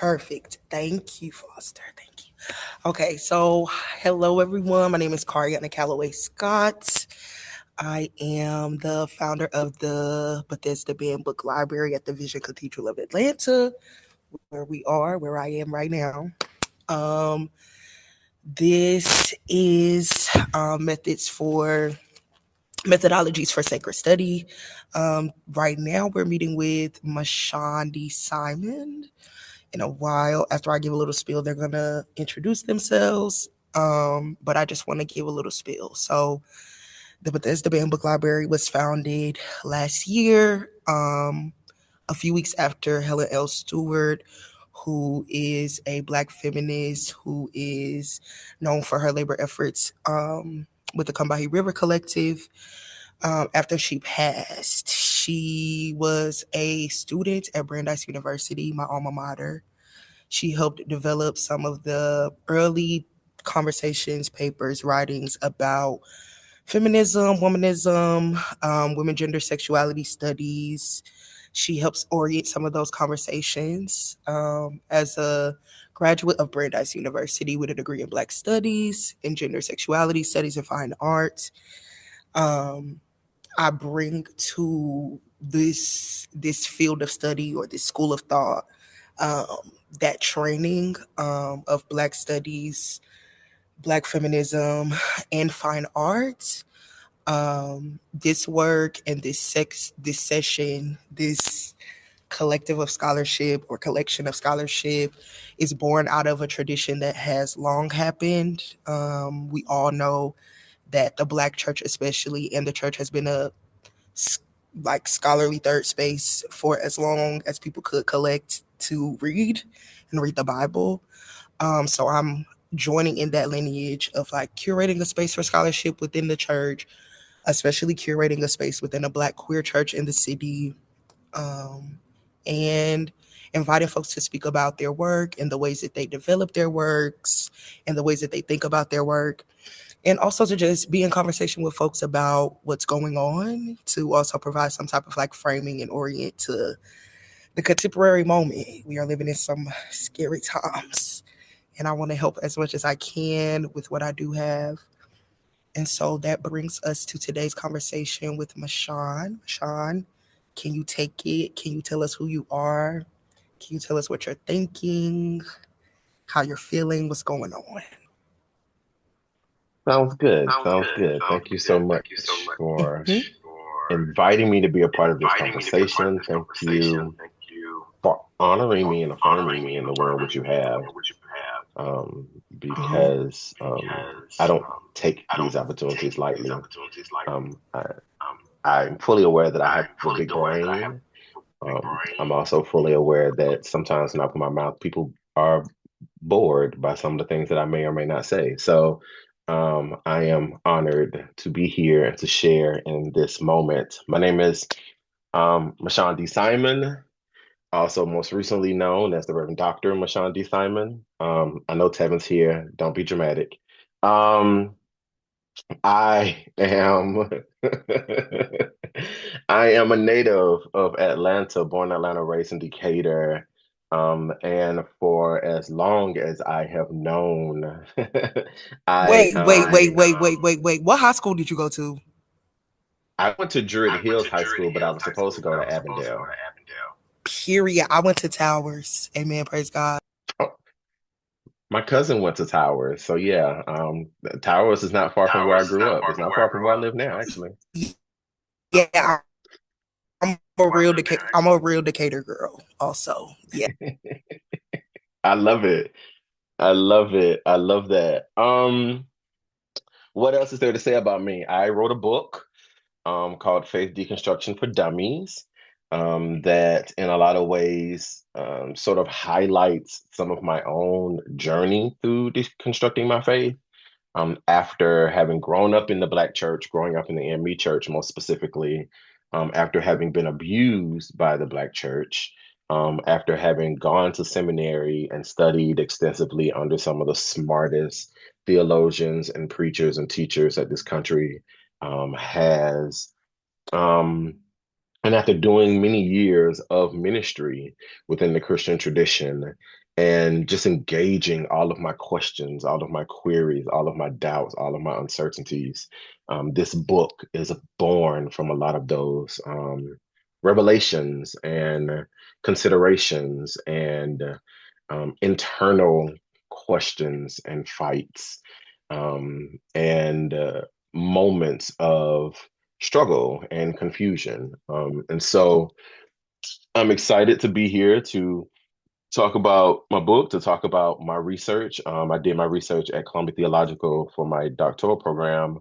Perfect. Thank you, Foster. Thank you. Okay, so hello everyone. My name is Kariyana Calloway-Scott. I am the founder of the Bethesda Band Book Library at the Vision Cathedral of Atlanta, where I am right now. Um, this is methodologies for sacred study. Right now, we're meeting with Mashaun D. Simon. In a while, after I give a little spiel, they're gonna introduce themselves. But I just want to give a little spiel. So, the Bethesda Band Book Library was founded last year, a few weeks after Helen L. Stewart, who is a Black feminist who is known for her labor efforts with the Combahee River Collective. After she passed, she was a student at Brandeis University, my alma mater. She helped develop some of the early conversations, papers, writings about feminism, womanism, women, gender, sexuality studies. She helps orient some of those conversations as a graduate of Brandeis University with a degree in Black Studies and Gender Sexuality Studies and Fine Arts. Um, I bring to this field of study or this school of thought that training of Black studies, Black feminism, and fine arts. This work and this session, this collective of scholarship or collection of scholarship is born out of a tradition that has long happened. We all know that the Black church, especially, and the church has been a like scholarly third space for as long as people could collect to read and read the Bible. So I'm joining in that lineage of like curating a space for scholarship within the church, especially curating a space within a Black queer church in the city, and inviting folks to speak about their work and the ways that they develop their works and the ways that they think about their work. And also to just be in conversation with folks about what's going on, to also provide some type of like framing and orient to the contemporary moment. We are living in some scary times, and I want to help as much as I can with what I do have. And so that brings us to today's conversation with Mashaun. Mashaun, can you take it? Can you tell us who you are? Can you tell us what you're thinking, how you're feeling, what's going on? Sounds good. Sounds good. Thank you so much for Mhm. inviting me to be a part of this conversation. Thank you for honoring me and affirming me in the way in which you have, Mhm. because I don't take these opportunities lightly. Um, I, I'm fully aware that I have a big brain. I'm also fully aware that sometimes when I open my mouth, people are bored by some of the things that I may or may not say. So I am honored to be here and to share in this moment. My name is Mashaun D. Simon, also most recently known as the Reverend Dr. Mashaun D. Simon. I know Tevin's here. Don't be dramatic. Um, I am I am a native of Atlanta, born in Atlanta, raised in Decatur. And for as long as I have known, I Wait. What high school did you go to? I went to Druid Hills High School, but I was supposed to go to Avondale. Period. I went to Towers. Amen. Praise God. Oh, my cousin went to Towers, so yeah, Towers is not far from where I grew up. It's not far from where I live now, actually. Yeah, I'm a real Decatur girl. Also, yeah. I love it. I love it. I love that. What else is there to say about me? I wrote a book called Faith Deconstruction For Dummies that, in a lot of ways, sort of highlights some of my own journey through deconstructing my faith. After having grown up in the Black church, growing up in the ME church, most specifically, after having been abused by the Black church, after having gone to seminary and studied extensively under some of the smartest theologians and preachers and teachers that this country has. Um, And after doing many years of ministry within the Christian tradition and just engaging all of my questions, all of my queries, all of my doubts, all of my uncertainties, this book is born from a lot of those revelations and considerations and internal questions and fights and moments of struggle and confusion. And so I'm excited to be here to talk about my book, to talk about my research. I did my research at Columbia Theological for my doctoral program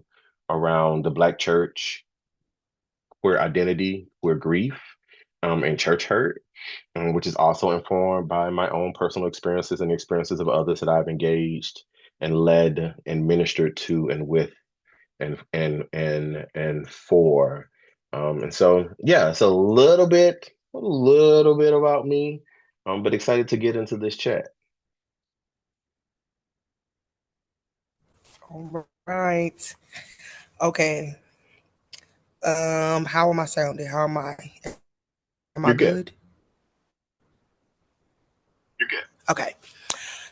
around the Black church, queer identity, queer grief, and church hurt, which is also informed by my own personal experiences and the experiences of others that I've engaged and led and ministered to and with and for. And so yeah, it's a little bit about me, but excited to get into this chat. All right. Okay. How am I sounding? How am I? Am I You're good. good? Okay.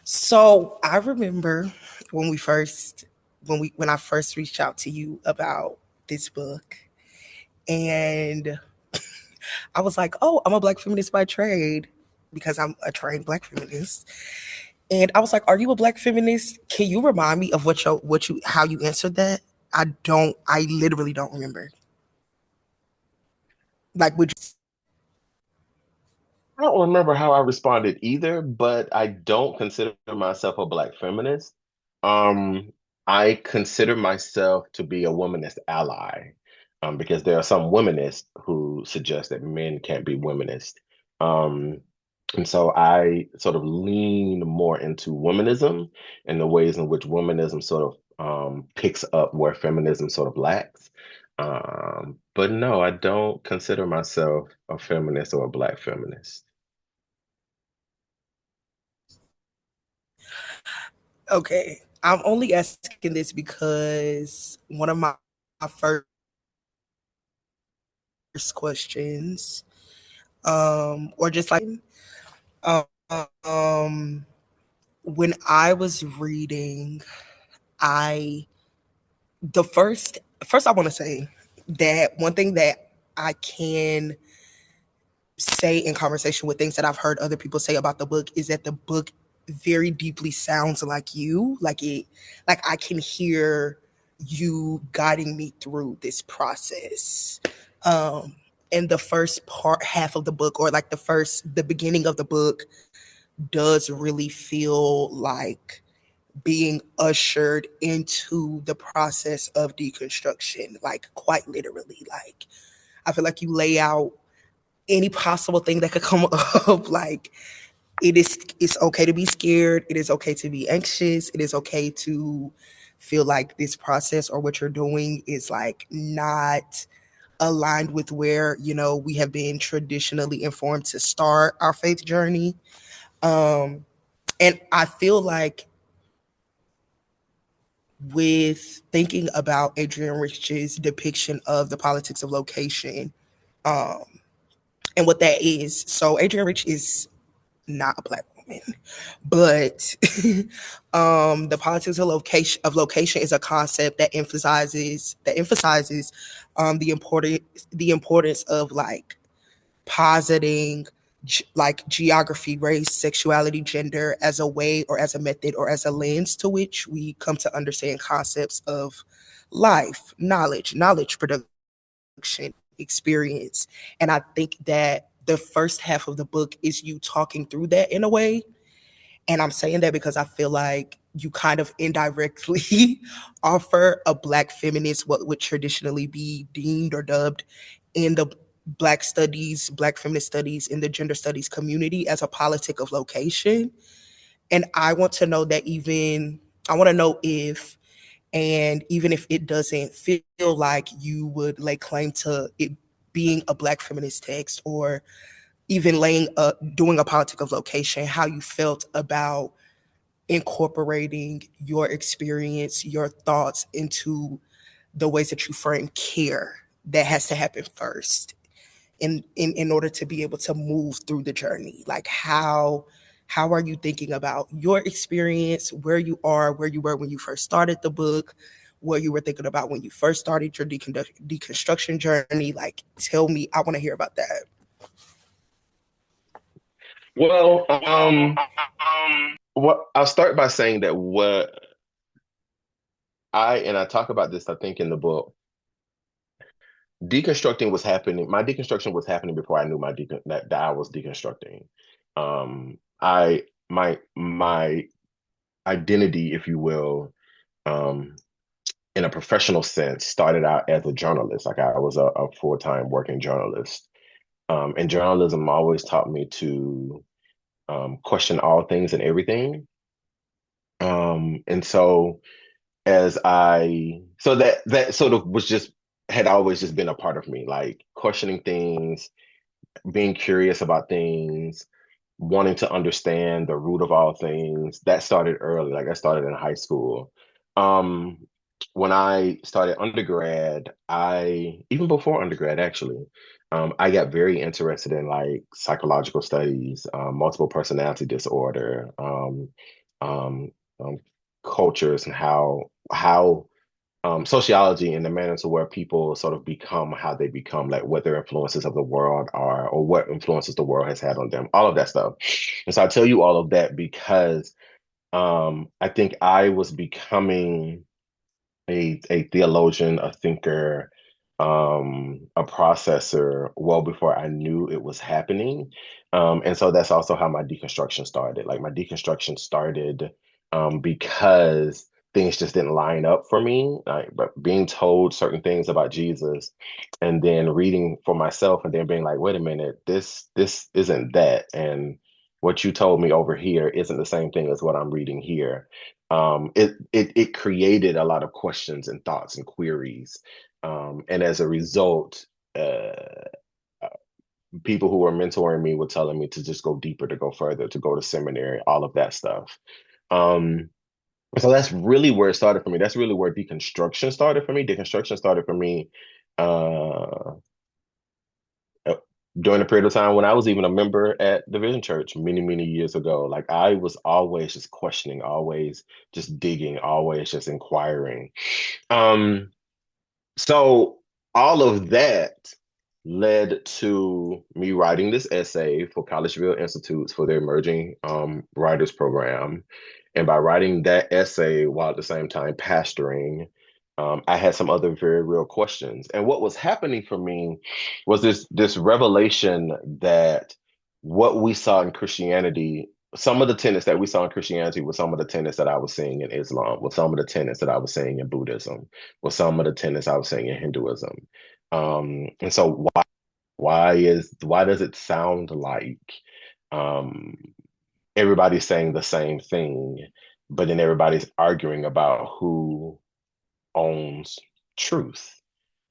So I remember when we first when I first reached out to you about this book, and I was like, "Oh, I'm a Black feminist by trade because I'm a trained Black feminist." And I was like, "Are you a Black feminist? Can you remind me of what you how you answered that?" I don't. I literally don't remember. Like, would you? I don't remember how I responded either, but I don't consider myself a Black feminist. Um, I consider myself to be a womanist ally, because there are some womanists who suggest that men can't be womanist. Um, and so I sort of lean more into womanism and the ways in which womanism sort of picks up where feminism sort of lacks. But no, I don't consider myself a feminist or a Black feminist. Okay, I'm only asking this because one of my first questions, or just like, um, when I was reading, I the first I want to say that one thing that I can say in conversation with things that I've heard other people say about the book is that the book very deeply sounds like you, like I can hear you guiding me through this process. Um, and the first part half of the book, or like the beginning of the book, does really feel like being ushered into the process of deconstruction, like quite literally. Like, I feel like you lay out any possible thing that could come up. Like, it's okay to be scared, it is okay to be anxious, it is okay to feel like this process or what you're doing is like not aligned with where, we have been traditionally informed to start our faith journey. And I feel like with thinking about Adrienne Rich's depiction of the politics of location, um, and what that is. So Adrienne Rich is not a Black woman, but the politics of location is a concept that emphasizes the importance of like positing like geography, race, sexuality, gender as a way or as a method or as a lens to which we come to understand concepts of life, knowledge production, experience. And I think that the first half of the book is you talking through that in a way. And I'm saying that because I feel like you kind of indirectly offer a Black feminist what would traditionally be deemed or dubbed in the Black feminist studies, in the gender studies community as a politic of location. And I want to know that I want to know if, and even if it doesn't feel like you would lay claim to it being a Black feminist text, or even doing a politic of location, how you felt about incorporating your experience, your thoughts into the ways that you frame care that has to happen first in order to be able to move through the journey? Like how are you thinking about your experience, where you are, where you were when you first started the book, what you were thinking about when you first started your deconstruction journey? Like, tell me, I want to hear about that. Well, I'll start by saying that what I talk about this, I think, in the book, deconstructing was happening. My deconstruction was happening before I knew that I was deconstructing. I my identity, if you will, um, in a professional sense, started out as a journalist. Like I was a full-time working journalist. And journalism always taught me to question all things and everything. And so so that sort of was just had always just been a part of me, like questioning things, being curious about things, wanting to understand the root of all things. That started early, like I started in high school. Um, when I started undergrad, even before undergrad actually, I got very interested in like psychological studies, multiple personality disorder, um, um, cultures, and how sociology in the manner to where people sort of become how they become, like what their influences of the world are, or what influences the world has had on them, all of that stuff. And so I tell you all of that because I think I was becoming a theologian, a thinker, a processor well before I knew it was happening. And so that's also how my deconstruction started. Like my deconstruction started because things just didn't line up for me. But being told certain things about Jesus and then reading for myself and then being like, wait a minute, this isn't that. And what you told me over here isn't the same thing as what I'm reading here. It created a lot of questions and thoughts and queries, and as a result, uh, people who were mentoring me were telling me to just go deeper, to go further, to go to seminary, all of that stuff. Um, so that's really where it started for me. That's really where deconstruction started for me. Deconstruction started for me uh, uh, during a period of time when I was even a member at the Vision Church many, many years ago. Like I was always just questioning, always just digging, always just inquiring. Um, so all of that led to me writing this essay for Collegeville Institutes for their emerging writers program. And by writing that essay while at the same time pastoring, I had some other very real questions. And what was happening for me was this revelation that what we saw in Christianity, some of the tenets that we saw in Christianity were some of the tenets that I was seeing in Islam, were some of the tenets that I was seeing in Buddhism, were some of the tenets I was seeing in Hinduism. And so why does it sound like um, everybody's saying the same thing, but then everybody's arguing about who owns truth,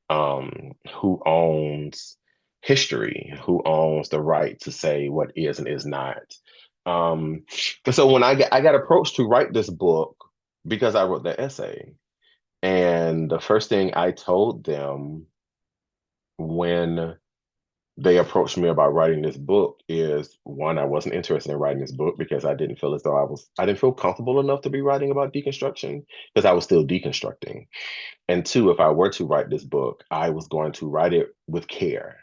who owns history, who owns the right to say what is and is not. Um, and so when I got approached to write this book because I wrote the essay, and the first thing I told them when they approached me about writing this book is one, I wasn't interested in writing this book because I didn't feel as though I didn't feel comfortable enough to be writing about deconstruction because I was still deconstructing. And two, if I were to write this book, I was going to write it with care.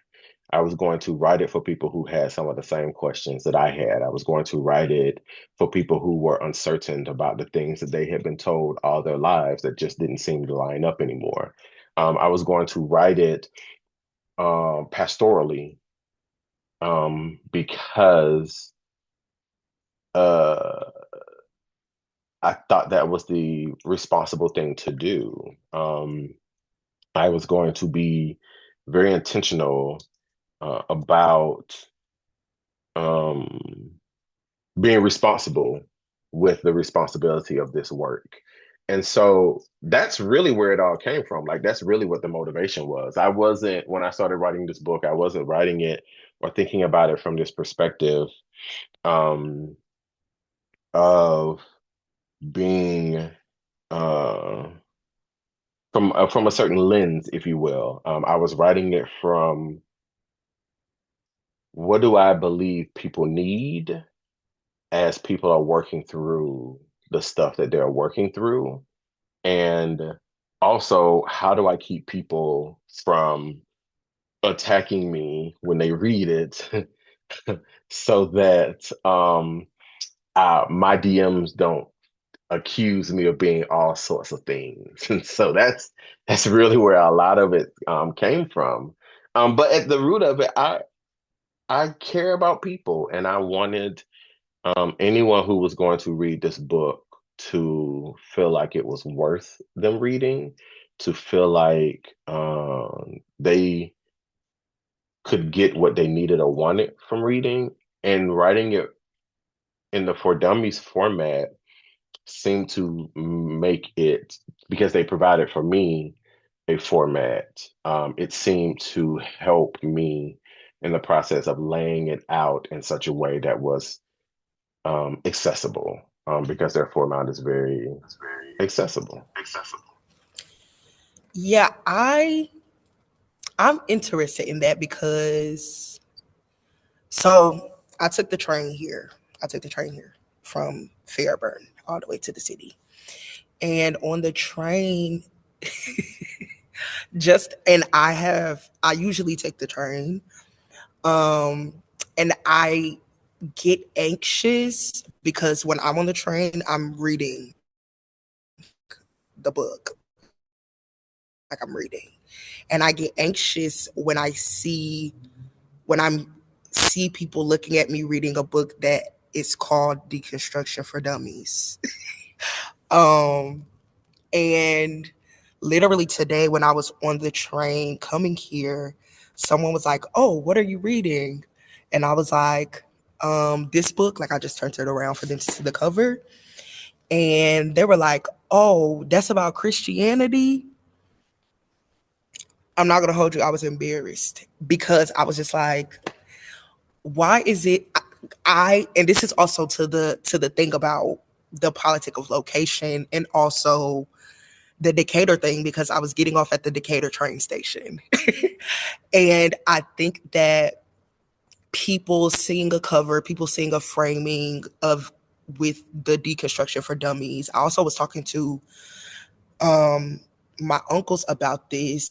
I was going to write it for people who had some of the same questions that I had. I was going to write it for people who were uncertain about the things that they had been told all their lives that just didn't seem to line up anymore. I was going to write it pastorally because uh, I thought that was the responsible thing to do. I was going to be very intentional about um, being responsible with the responsibility of this work. And so that's really where it all came from. Like, that's really what the motivation was. When I started writing this book, I wasn't writing it or thinking about it from this perspective um, of being uh, from a certain lens, if you will. I was writing it from what do I believe people need as people are working through the stuff that they're working through? And also, how do I keep people from attacking me when they read it so that my DMs don't accuse me of being all sorts of things. And so that's really where a lot of it came from. But at the root of it, I care about people, and I wanted anyone who was going to read this book to feel like it was worth them reading, to feel like they could get what they needed or wanted from reading. And writing it in the For Dummies format seemed to make it, because they provided for me a format, it seemed to help me in the process of laying it out in such a way that was accessible, because their format is very accessible. Yeah, I'm interested in that because so I took the train here. I took the train here from Fairburn all the way to the city. And on the train, just and I usually take the train. Um and I get anxious because when I'm on the train, I'm reading the book. Like I'm reading. And I get anxious when I'm see people looking at me reading a book that is called Deconstruction for Dummies. um and literally today when I was on the train coming here, someone was like, "Oh, what are you reading?" And I was like, this book, like I just turned it around for them to see the cover. And they were like, "Oh, that's about Christianity." I'm not gonna hold you. I was embarrassed because I was just like, why is it and this is also to the thing about the politic of location and also the Decatur thing because I was getting off at the Decatur train station. And I think that people seeing a cover, people seeing a framing of with the Deconstruction for Dummies. I also was talking to um my uncles about this,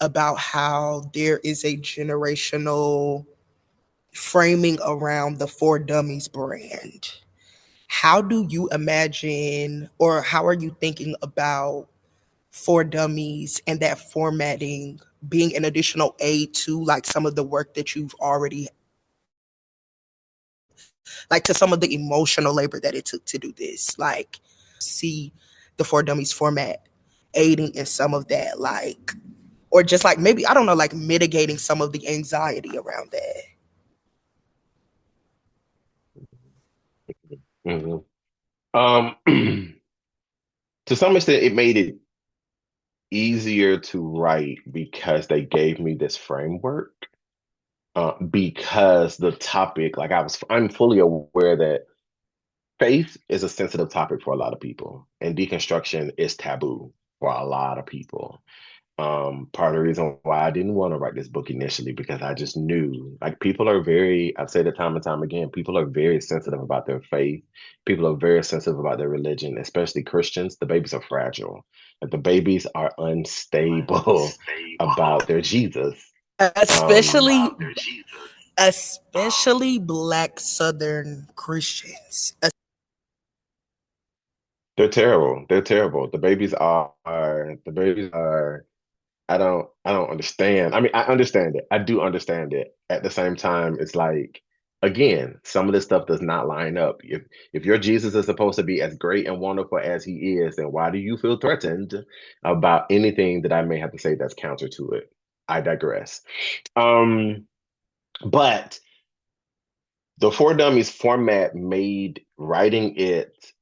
about how there is a generational framing around the For Dummies brand. How do you imagine, or how are you thinking about For Dummies and that formatting being an additional aid to like some of the work that you've already, like to some of the emotional labor that it took to do this? Like, see the For Dummies format aiding in some of that, like, or just like maybe, I don't know, like mitigating some of the anxiety around that. Mhm. Um, to some extent, it made it easier to write because they gave me this framework. Because the topic, like I'm fully aware that faith is a sensitive topic for a lot of people, and deconstruction is taboo for a lot of people. Part of the reason why I didn't want to write this book initially, because I just knew like people are very, I've said it time and time again, people are very sensitive about their faith. People are very sensitive about their religion, especially Christians. The babies are fragile. Like the babies are unstable about their Jesus. Um, Especially especially black southern Christians. they're terrible. They're terrible. The babies are I don't understand. I mean, I understand it. I do understand it. At the same time, it's like, again, some of this stuff does not line up. If your Jesus is supposed to be as great and wonderful as he is, then why do you feel threatened about anything that I may have to say that's counter to it? I digress. Um, but the For Dummies format made writing it,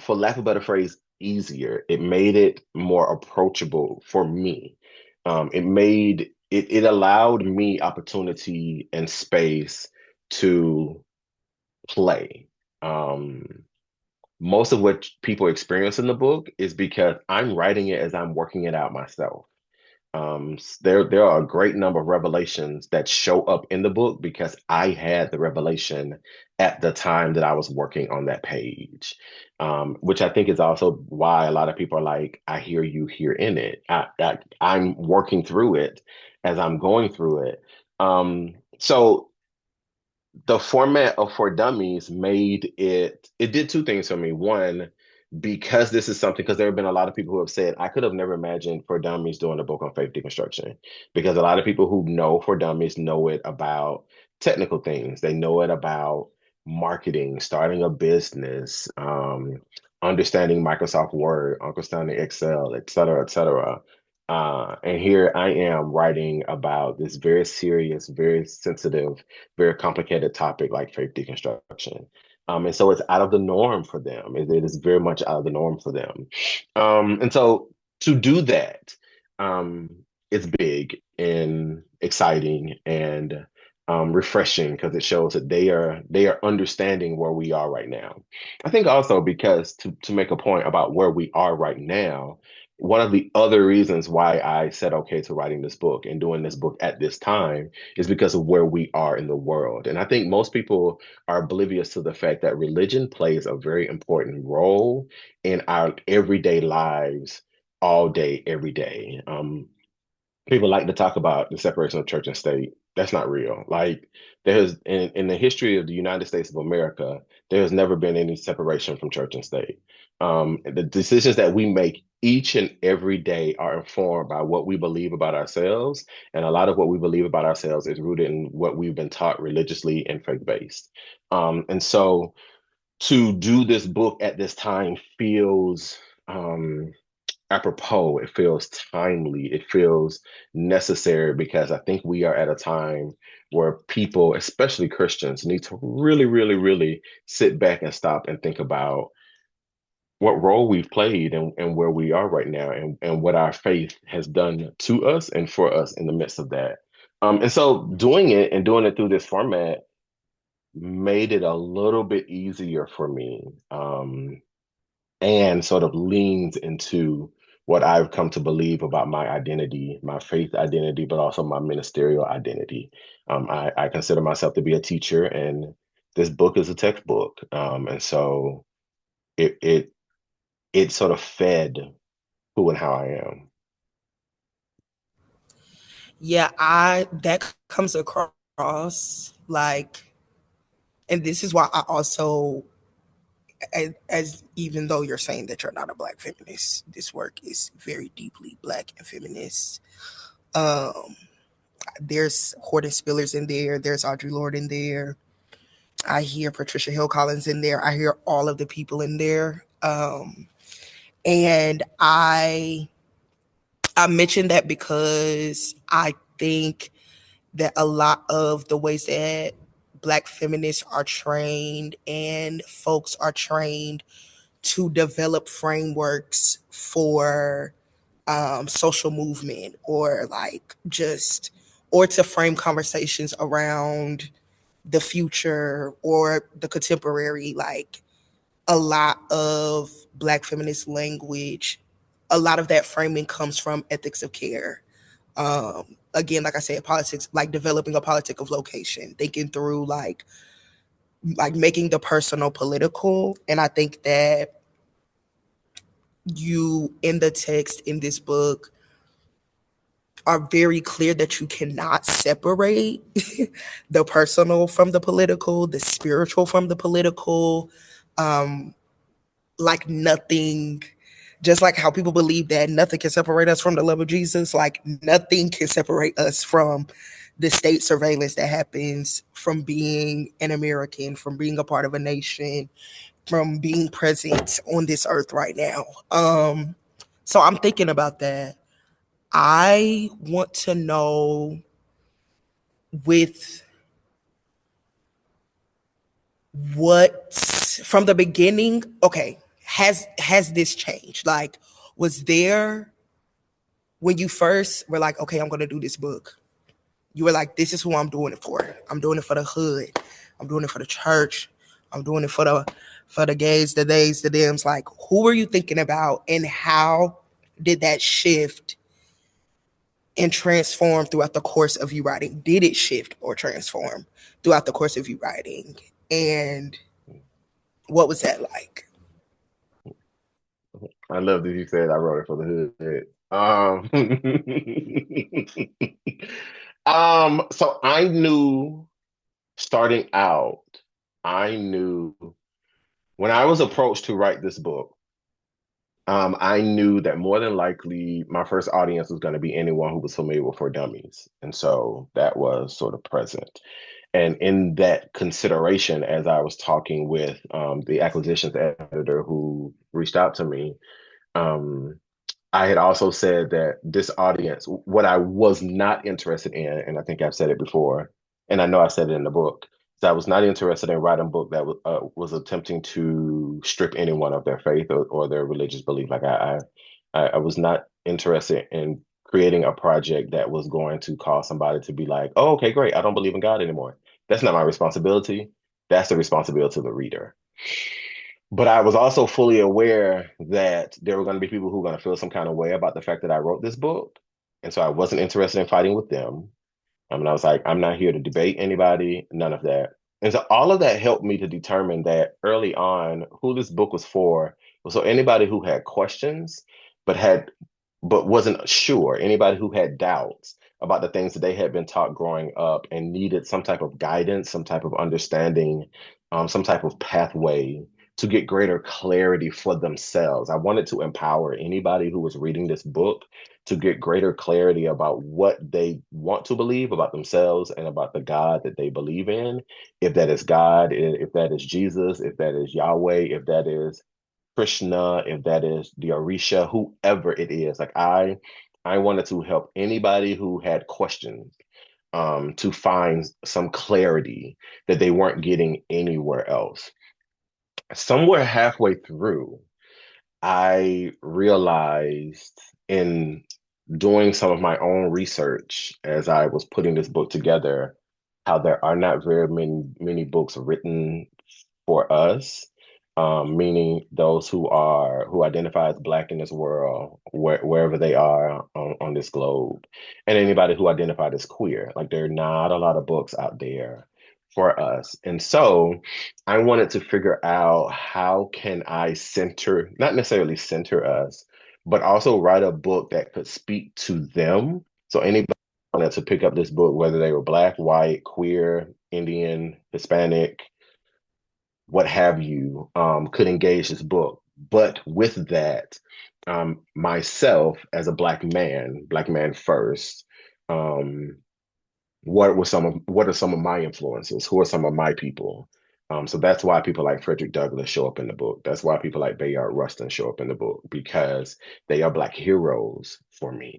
for lack of a better phrase, easier. It made it more approachable for me. It allowed me opportunity and space to play. Um, Most of what people experience in the book is because I'm writing it as I'm working it out myself. There are a great number of revelations that show up in the book because I had the revelation at the time that I was working on that page, which I think is also why a lot of people are like, I hear you here in it. I'm working through it as I'm going through it. So the format of For Dummies it did two things for me. One, because this is something, because there have been a lot of people who have said I could have never imagined For Dummies doing a book on faith deconstruction, because a lot of people who know For Dummies know it about technical things. They know it about marketing, starting a business, understanding Microsoft Word, understanding Excel, et cetera, et cetera. And here I am writing about this very serious, very sensitive, very complicated topic like faith deconstruction. And so it's out of the norm for them. It is very much out of the norm for them. And so to do that, um, it's big and exciting and refreshing because it shows that they are understanding where we are right now. I think also because to make a point about where we are right now, one of the other reasons why I said okay to writing this book and doing this book at this time is because of where we are in the world. And I think most people are oblivious to the fact that religion plays a very important role in our everyday lives all day, every day. People like to talk about the separation of church and state. That's not real. Like there's in the history of the United States of America, there has never been any separation from church and state. The decisions that we make each and every day are informed by what we believe about ourselves, and a lot of what we believe about ourselves is rooted in what we've been taught religiously and faith-based. And so to do this book at this time feels apropos, it feels timely, it feels necessary because I think we are at a time where people, especially Christians, need to really, really, really sit back and stop and think about what role we've played and where we are right now and what our faith has done to us and for us in the midst of that. And so doing it and doing it through this format made it a little bit easier for me. And sort of leans into what I've come to believe about my identity, my faith identity, but also my ministerial identity. I consider myself to be a teacher, and this book is a textbook. And so it it it sort of fed who and how I am. Yeah, I that comes across like, and this is why I also, as even though you're saying that you're not a black feminist, this work is very deeply black and feminist. Um, there's Horton Spillers in there. There's Audre Lorde in there. I hear Patricia Hill Collins in there. I hear all of the people in there. And I mentioned that because I think that a lot of the ways that black feminists are trained and folks are trained to develop frameworks for social movement, or like just, or to frame conversations around the future or the contemporary, like a lot of black feminist language, a lot of that framing comes from ethics of care. Again, like I said, politics, like developing a politic of location, thinking through like making the personal political. And I think that you in the text in this book are very clear that you cannot separate the personal from the political, the spiritual from the political. Um, like nothing, just like how people believe that nothing can separate us from the love of Jesus, like nothing can separate us from the state surveillance that happens from being an American, from being a part of a nation, from being present on this earth right now. So I'm thinking about that. I want to know, with what from the beginning, okay, has this changed? Like, was there, when you first were like, okay, I'm gonna do this book, you were like, this is who I'm doing it for. I'm doing it for the hood. I'm doing it for the church. I'm doing it for the gays, the theys, the thems. Like, who were you thinking about, and how did that shift and transform throughout the course of you writing? Did it shift or transform throughout the course of you writing? And what was that like? I love that you said I wrote it for the hood. So I knew starting out, I knew when I was approached to write this book, I knew that more than likely my first audience was going to be anyone who was familiar with For Dummies. And so that was sort of present. And in that consideration, as I was talking with the acquisitions editor who reached out to me, um, I had also said that this audience, what I was not interested in, and I think I've said it before, and I know I said it in the book, is I was not interested in writing a book that was attempting to strip anyone of their faith or their religious belief. Like I was not interested in creating a project that was going to cause somebody to be like, oh, okay, great, I don't believe in God anymore. That's not my responsibility. That's the responsibility of the reader. But I was also fully aware that there were going to be people who were going to feel some kind of way about the fact that I wrote this book. And so I wasn't interested in fighting with them. I mean, I was like, I'm not here to debate anybody, none of that. And so all of that helped me to determine that early on who this book was for was so anybody who had questions, but had but wasn't sure, anybody who had doubts about the things that they had been taught growing up and needed some type of guidance, some type of understanding, some type of pathway to get greater clarity for themselves. I wanted to empower anybody who was reading this book to get greater clarity about what they want to believe about themselves and about the God that they believe in. If that is God, if that is Jesus, if that is Yahweh, if that is Krishna, if that is the Orisha, whoever it is. Like I wanted to help anybody who had questions to find some clarity that they weren't getting anywhere else. Somewhere halfway through, I realized in doing some of my own research as I was putting this book together, how there are not very many books written for us, meaning those who identify as Black in this world, wherever they are on this globe, and anybody who identified as queer. Like there are not a lot of books out there for us, and so I wanted to figure out how can I center, not necessarily center us, but also write a book that could speak to them. So anybody wanted to pick up this book, whether they were Black, white, queer, Indian, Hispanic, what have you, could engage this book. But with that, myself as a Black man first, um, what are some of my influences? Who are some of my people? So that's why people like Frederick Douglass show up in the book. That's why people like Bayard Rustin show up in the book because they are Black heroes for me.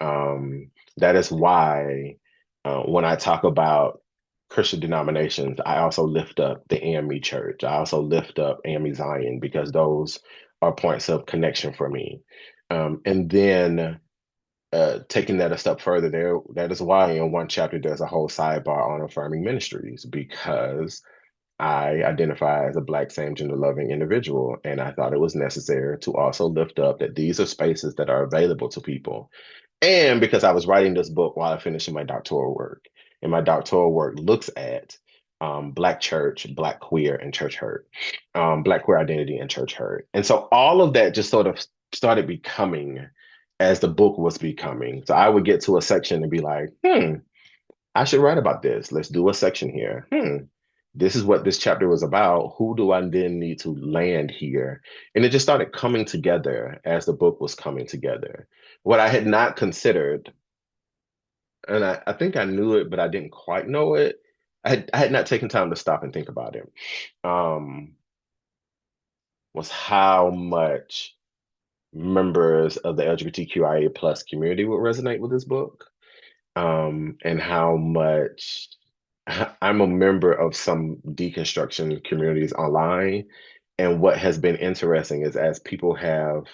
That is why when I talk about Christian denominations, I also lift up the AME Church. I also lift up AME Zion because those are points of connection for me. And then taking that a step further, that is why in one chapter there's a whole sidebar on affirming ministries because I identify as a Black same gender loving individual, and I thought it was necessary to also lift up that these are spaces that are available to people and because I was writing this book while I finishing my doctoral work, and my doctoral work looks at Black church, Black queer, and church hurt, Black queer identity and church hurt. And so all of that just sort of started becoming as the book was becoming. So I would get to a section and be like, I should write about this. Let's do a section here. This is what this chapter was about. Who do I then need to land here? And it just started coming together as the book was coming together. What I had not considered, and I think I knew it, but I didn't quite know it. I had not taken time to stop and think about it. Um, was how much members of the LGBTQIA plus community would resonate with this book. And how much I'm a member of some deconstruction communities online. And what has been interesting is as people have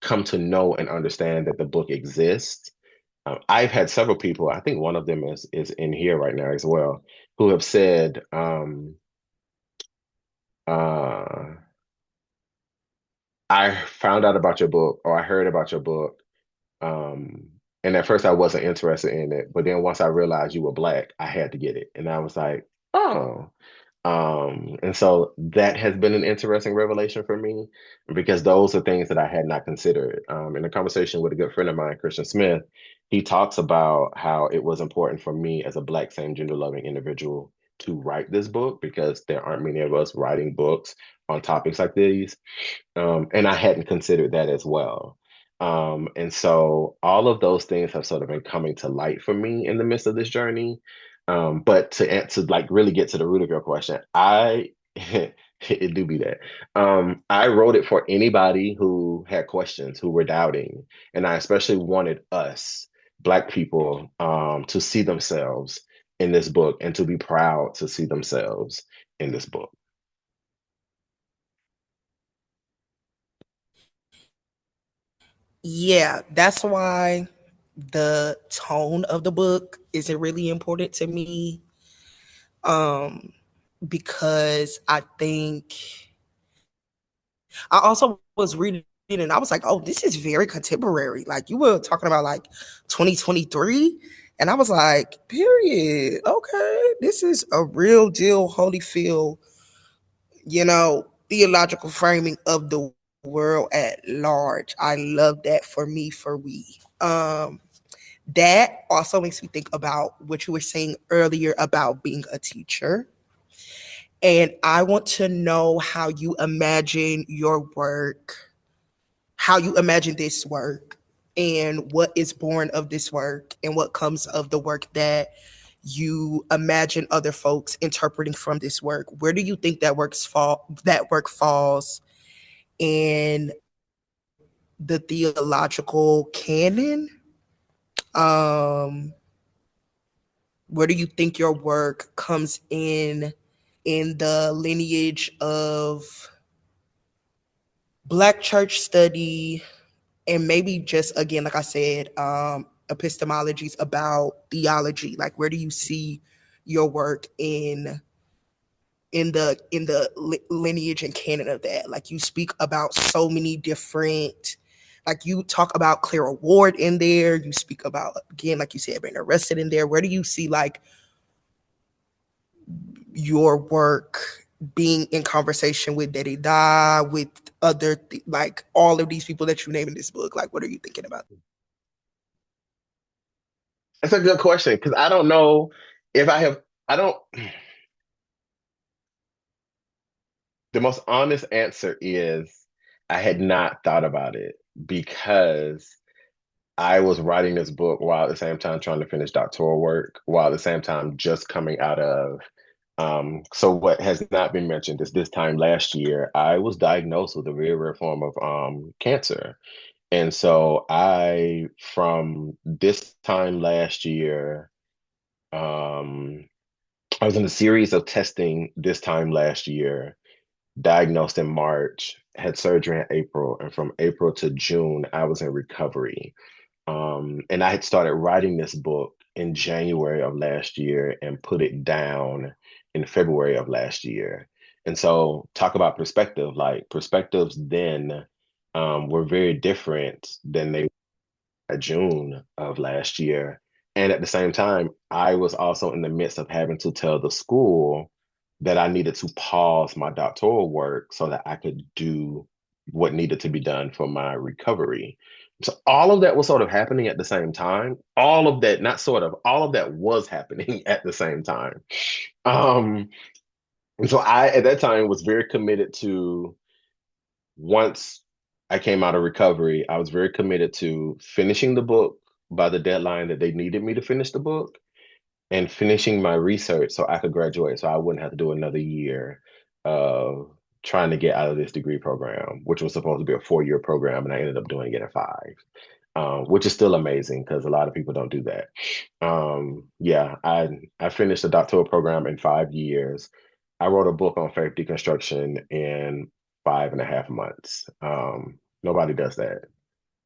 come to know and understand that the book exists, I've had several people, I think one of them is in here right now as well, who have said, uh, I found out about your book or I heard about your book. And at first I wasn't interested in it, but then once I realized you were Black, I had to get it. And I was like, oh. And so that has been an interesting revelation for me because those are things that I had not considered. In a conversation with a good friend of mine, Christian Smith, he talks about how it was important for me as a Black same gender loving individual to write this book because there aren't many of us writing books on topics like these. And I hadn't considered that as well. And so all of those things have sort of been coming to light for me in the midst of this journey. But to like really get to the root of your question, I it do be that. I wrote it for anybody who had questions, who were doubting, and I especially wanted us, Black people, to see themselves in this book and to be proud to see themselves in this book. Yeah, that's why the tone of the book isn't really important to me. Um, because I think I also was reading and I was like, oh, this is very contemporary. Like you were talking about like 2023. And I was like, period. Okay. This is a real deal Holyfield, theological framing of the world at large. I love that for me, for we. That also makes me think about what you were saying earlier about being a teacher. And I want to know how you imagine your work, how you imagine this work, and what is born of this work, and what comes of the work that you imagine other folks interpreting from this work. Where do you think that work falls in the theological canon? Um, where do you think your work comes in the lineage of Black church study, and maybe just again, like I said, epistemologies about theology? Like, where do you see your work in the lineage and canon of that? Like, you speak about so many different, like you talk about Clara Ward in there. You speak about, again, like you said, being arrested in there. Where do you see like your work being in conversation with Derrida, with other like all of these people that you name in this book? Like, what are you thinking about? That's a good question because I don't know if I have, I don't, the most honest answer is I had not thought about it because I was writing this book while at the same time trying to finish doctoral work, while at the same time just coming out of. So what has not been mentioned is this time last year, I was diagnosed with a very rare form of cancer. And so from this time last year, um, I was in a series of testing this time last year, diagnosed in March, had surgery in April, and from April to June, I was in recovery. And I had started writing this book in January of last year and put it down in February of last year. And so, talk about perspective, like perspectives then were very different than they June of last year. And at the same time, I was also in the midst of having to tell the school that I needed to pause my doctoral work so that I could do what needed to be done for my recovery. So all of that was sort of happening at the same time. All of that, not sort of, all of that was happening at the same time. Um, and so I, at that time, was very committed to once I came out of recovery, I was very committed to finishing the book by the deadline that they needed me to finish the book and finishing my research so I could graduate so I wouldn't have to do another year of trying to get out of this degree program, which was supposed to be a 4-year program, and I ended up doing it in 5. Which is still amazing because a lot of people don't do that. Yeah, I finished the doctoral program in 5 years. I wrote a book on faith deconstruction in 5.5 months. Nobody does that,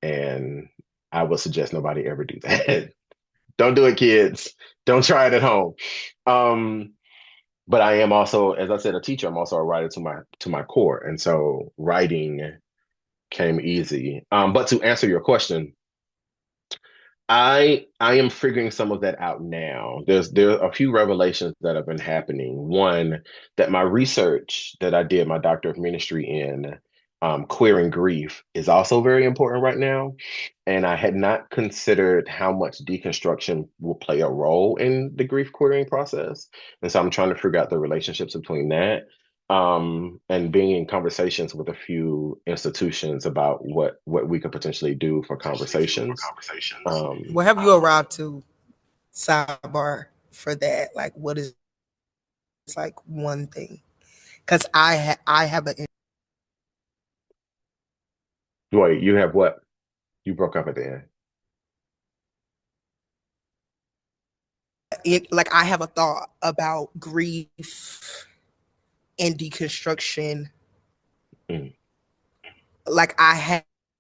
and I would suggest nobody ever do that. Don't do it, kids. Don't try it at home. Um, but I am also, as I said, a teacher. I'm also a writer to my core, and so writing came easy. But to answer your question, I am figuring some of that out now. There are a few revelations that have been happening. One, that my research that I did my doctor of ministry in, queering grief, is also very important right now. And I had not considered how much deconstruction will play a role in the grief queering process. And so I'm trying to figure out the relationships between that, and being in conversations with a few institutions about what we could potentially do for conversations. Where have you arrived to, sidebar, for that? Like, what is like one thing? Because I have Wait, you have what? You broke up at the end. like I have a thought about grief and deconstruction. Mm, Like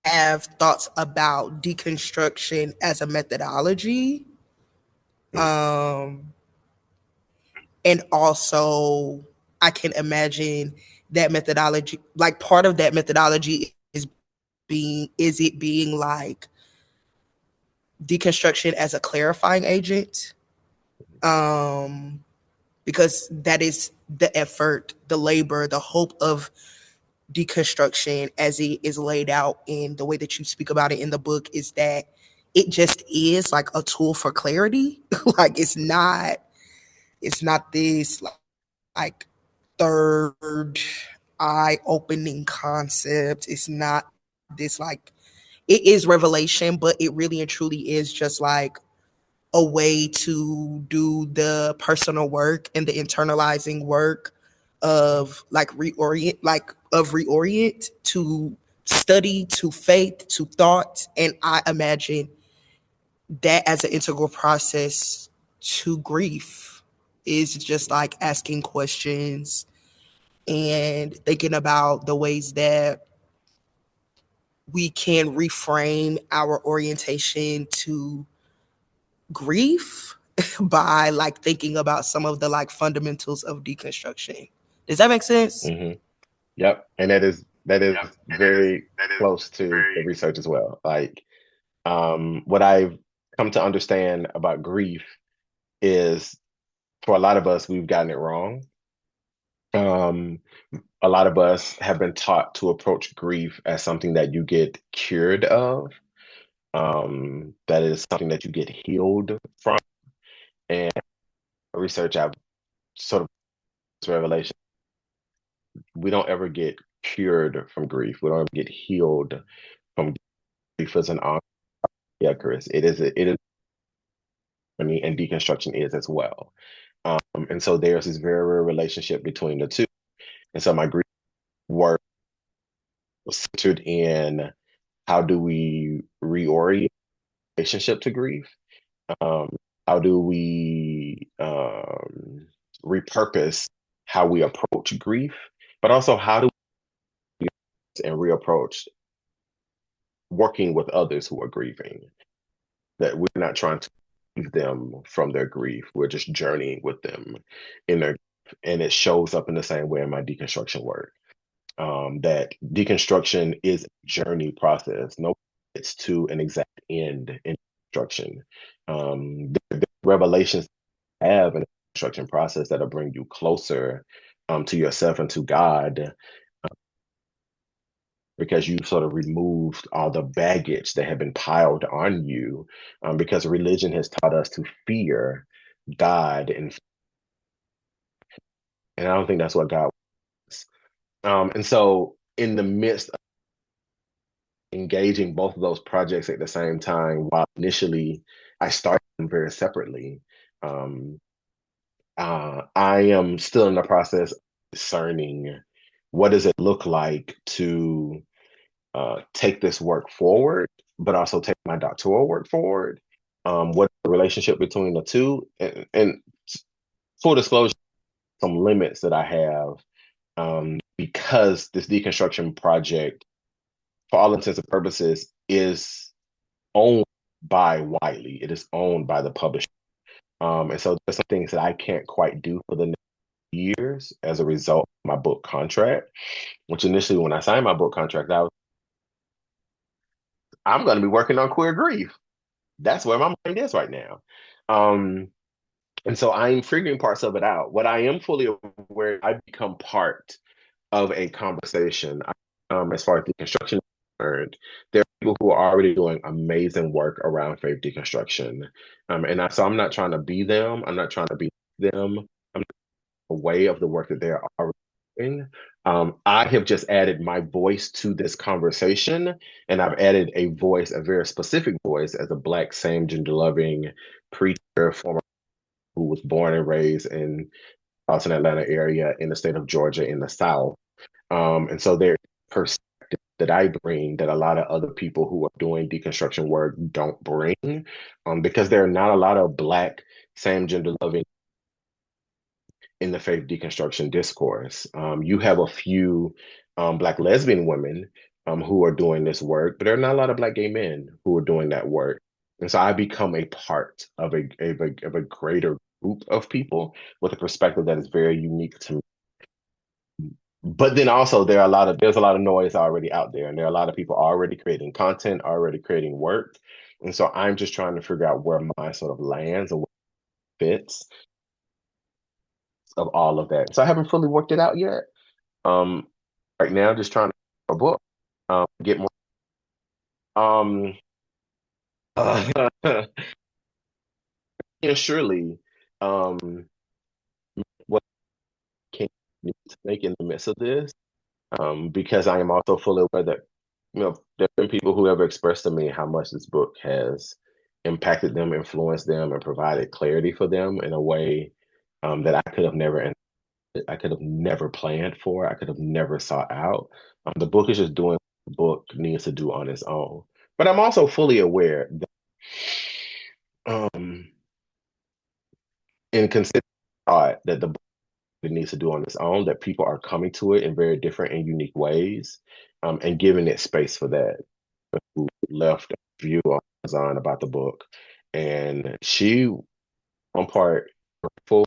have thoughts about deconstruction as a methodology, mm, um, and also I can imagine that methodology. Like part of that methodology is it being like deconstruction as a clarifying agent, um, because that is the effort, the labor, the hope of deconstruction as it is laid out in the way that you speak about it in the book, is that it just is like a tool for clarity. Like it's not this like third eye opening concept. It's not this like, it is revelation, but it really and truly is just like a way to do the personal work and the internalizing work of like reorient to study, to faith, to thought. And I imagine that as an integral process to grief is just like asking questions and thinking about the ways that we can reframe our orientation to grief by like thinking about some of the like fundamentals of deconstruction. Does that make sense? hmm Yep. And that is very close to the research as well. Like, what I've come to understand about grief is, for a lot of us, we've gotten it wrong. Um, a lot of us have been taught to approach grief as something that you get cured of, that is something that you get healed from. And research, I've sort of this revelation, we don't ever get cured from grief. We don't ever get healed from grief as an on. Yeah, Chris, it is, and deconstruction is as well. And so there's this very real relationship between the two. And so my grief work was centered in how do we reorient relationship to grief? Um, how do we repurpose how we approach grief, but also how do we and reapproach working with others who are grieving? That we're not trying to save them from their grief. We're just journeying with them in their grief. And it shows up in the same way in my deconstruction work. That deconstruction is a journey process. No, it's to an exact end in construction. The revelations have in the construction process that'll bring you closer, to yourself and to God, because you sort of removed all the baggage that had been piled on you, because religion has taught us to fear God, and I don't think that's what God wants. And so, in the midst of engaging both of those projects at the same time, while initially I started them very separately, um, I am still in the process of discerning what does it look like to take this work forward, but also take my doctoral work forward. What's the relationship between the two? And full disclosure, some limits that I have, because this deconstruction project, for all intents and purposes, is owned by Wiley. It is owned by the publisher. And so there's some things that I can't quite do for the next years as a result of my book contract, which initially when I signed my book contract, I'm going to be working on queer grief. that's where my mind is right now. Um, and so I'm figuring parts of it out. What I am fully aware, I become part of a conversation. As far as deconstruction is concerned, there are people who are already doing amazing work around faith deconstruction. So I'm not trying to be them. I'm not trying to be them. I'm aware of the work that they're already doing. I have just added my voice to this conversation, and I've added a voice, a very specific voice, as a Black, same gender loving preacher, former who was born and raised in Austin, Atlanta area in the state of Georgia in the South. And so there's perspective that I bring that a lot of other people who are doing deconstruction work don't bring, because there are not a lot of Black, same gender loving in the faith deconstruction discourse. You have a few Black lesbian women who are doing this work, but there are not a lot of Black gay men who are doing that work. And so I become a part of a greater group of people with a perspective that is very unique to me. But then also there's a lot of noise already out there, and there are a lot of people already creating content, already creating work. And so I'm just trying to figure out where my sort of lands and what fits of all of that. So I haven't fully worked it out yet. Um, right now, just trying to a book, get more. Um, yeah, surely, um, what can you need to make in the midst of this? Because I am also fully aware that there have been people who have expressed to me how much this book has impacted them, influenced them, and provided clarity for them in a way that I could have never planned for. I could have never sought out. The book is just doing what the book needs to do on its own. But I'm also fully aware that um, in considering that the book needs to do on its own, that people are coming to it in very different and unique ways, and giving it space for that. Who left a review on Amazon about the book, and she, one part full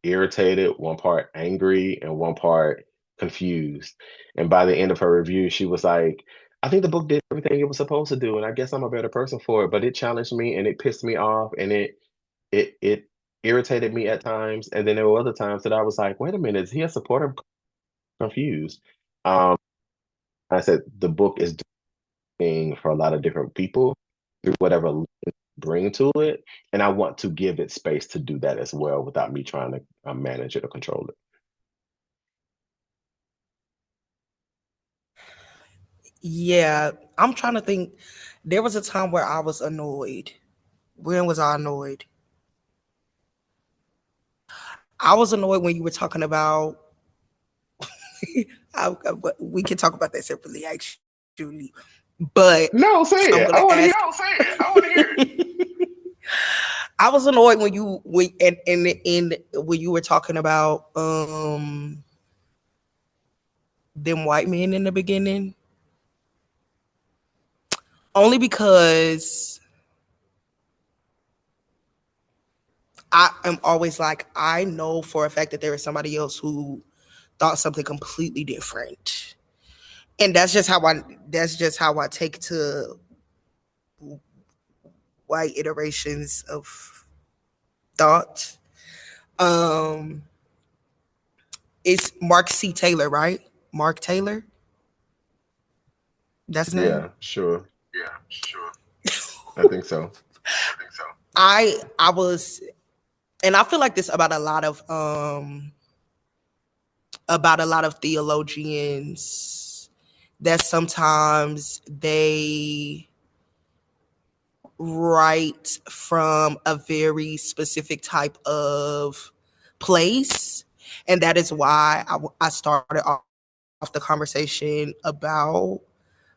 irritated, one part angry, and one part confused. And by the end of her review, she was like, I think the book did everything it was supposed to do, and I guess I'm a better person for it, but it challenged me and it pissed me off and it irritated me at times. And then there were other times that I was like, wait a minute, is he a supporter? Confused. Um, I said the book is doing for a lot of different people through whatever bring to it, and I want to give it space to do that as well without me trying to manage it or control it. Yeah, I'm trying to think. There was a time where I was annoyed. When was I annoyed? I was annoyed when you were talking about. We can talk about that separately, actually. But No, say I'm it. I gonna want to ask. hear No, say it. I want to hear it. I was annoyed when you and when you were talking about them white men in the beginning. Only because I am always like, I know for a fact that there is somebody else who thought something completely different. And that's just how I take to white iterations of thought. Um it's Mark C. Taylor, right? Mark Taylor? That's his name? Yeah, sure. Yeah, sure. I think so. I think so. I was, and I feel like this about a lot of theologians, that sometimes they write from a very specific type of place. And that is why I started off the conversation about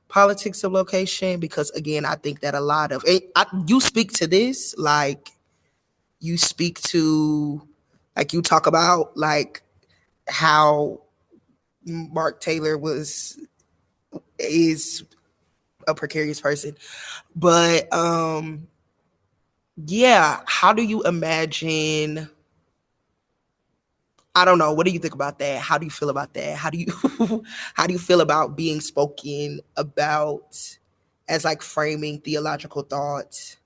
politics of location, because again, I think that a lot of it, you speak to this, like you speak to, like you talk about like how Mark Taylor is a precarious person. But yeah, how do you imagine, I don't know, what do you think about that? How do you feel about that? How do you how do you feel about being spoken about as like framing theological thoughts?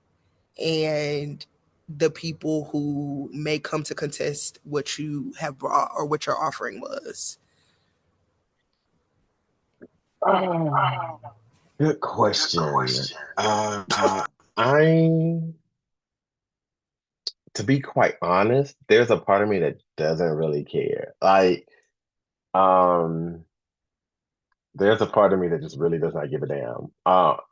and the people who may come to contest what you have brought or what your offering was? Oh, good question. I, to be quite honest, there's a part of me that doesn't really care. Um, there's a part of me that just really does not give a damn.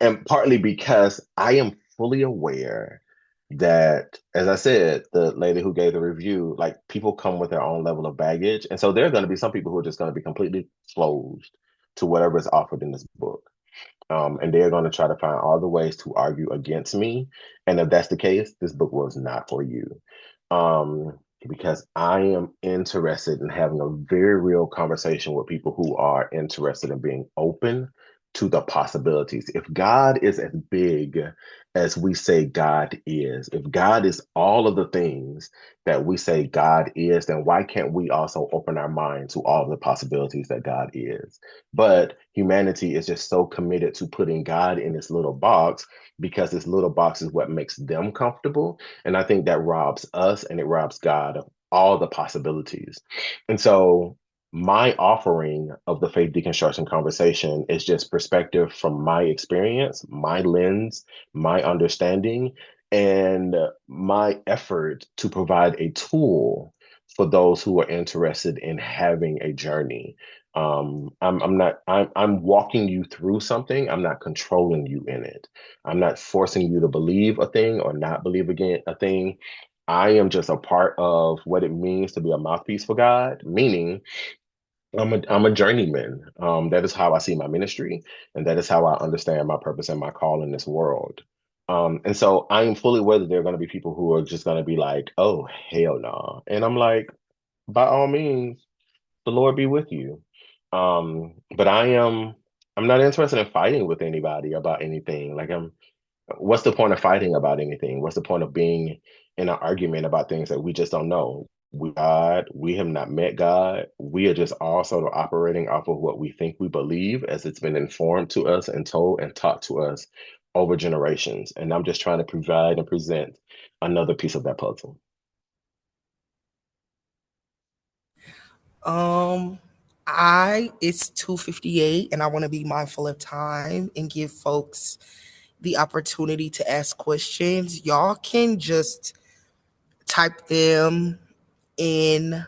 And partly because I am fully aware that, as I said, the lady who gave the review, like people come with their own level of baggage. And so there are going to be some people who are just going to be completely closed to whatever is offered in this book. And they're going to try to find all the ways to argue against me. And if that's the case, this book was not for you. Because I am interested in having a very real conversation with people who are interested in being open to the possibilities. If God is as big as we say God is, if God is all of the things that we say God is, then why can't we also open our mind to all of the possibilities that God is? But humanity is just so committed to putting God in this little box because this little box is what makes them comfortable. And I think that robs us and it robs God of all the possibilities. And so my offering of the faith deconstruction conversation is just perspective from my experience, my lens, my understanding, and my effort to provide a tool for those who are interested in having a journey. I'm walking you through something. I'm not controlling you in it. I'm not forcing you to believe a thing or not believe again a thing. I am just a part of what it means to be a mouthpiece for God, meaning I'm a journeyman. That is how I see my ministry, and that is how I understand my purpose and my call in this world. And so I am fully aware that there are going to be people who are just going to be like, "Oh, hell no," and I'm like, by all means, the Lord be with you. But I'm not interested in fighting with anybody about anything. What's the point of fighting about anything? What's the point of being in an argument about things that we just don't know? We have not met God. We are just all sort of operating off of what we think we believe as it's been informed to us and told and taught to us over generations. And I'm just trying to provide and present another piece of that puzzle. Um, I it's 2:58 and I want to be mindful of time and give folks the opportunity to ask questions. Y'all can just type them in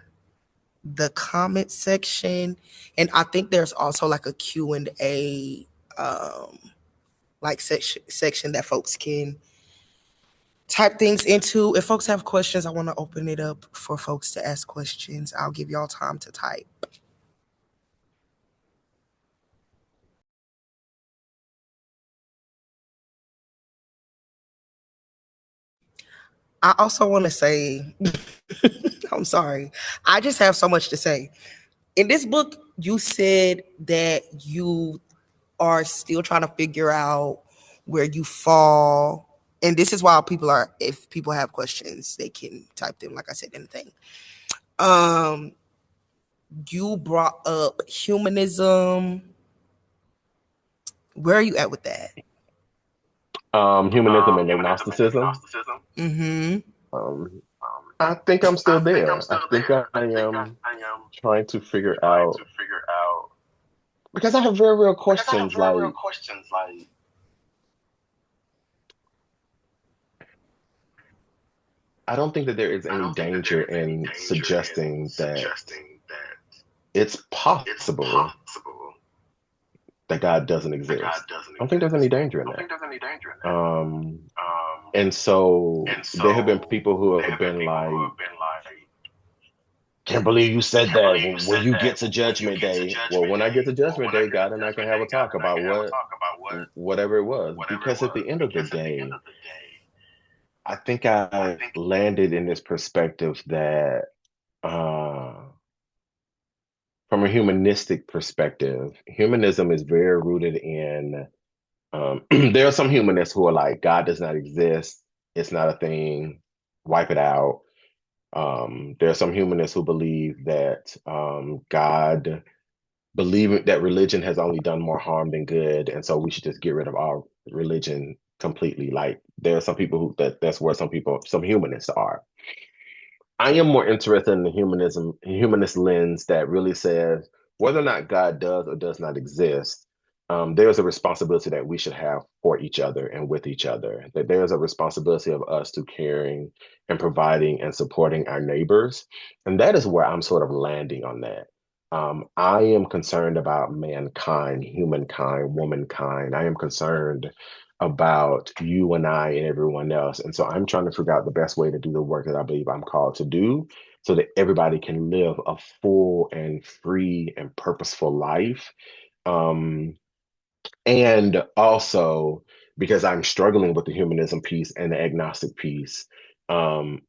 the comment section, and I think there's also like a Q&A like section that folks can type things into. If folks have questions, I want to open it up for folks to ask questions. I'll give y'all time to type. I also want to say, I'm sorry, I just have so much to say. In this book, you said that you are still trying to figure out where you fall. And this is why if people have questions, they can type them, like I said, in the thing. Um, you brought up humanism. Where are you at with that? Humanism and agnosticism. Mm-hmm. Um, I think I'm still there. I think I am trying to figure out because I have very real questions like I don't think that there is any danger in suggesting that it's possible that God doesn't exist. I don't think there's any danger in that. Um, and so there have been people who have been like, can't believe you said that. When you get to Judgment Day, well, when I get to Judgment Day, God and I can have a talk about whatever it was. Because at the end of the day, I think I landed in this perspective that uh, from a humanistic perspective, humanism is very rooted in there are some humanists who are like, God does not exist, it's not a thing, wipe it out. There are some humanists who believe that God, believing that religion has only done more harm than good, and so we should just get rid of all religion completely. Like there are some people who that's where some humanists are. I am more interested in the humanist lens that really says whether or not God does or does not exist, there's a responsibility that we should have for each other and with each other. That there's a responsibility of us to caring and providing and supporting our neighbors. And that is where I'm sort of landing on that. I am concerned about mankind, humankind, womankind. I am concerned about you and I and everyone else. And so I'm trying to figure out the best way to do the work that I believe I'm called to do so that everybody can live a full and free and purposeful life. Um, and also because I'm struggling with the humanism piece and the agnostic piece, um,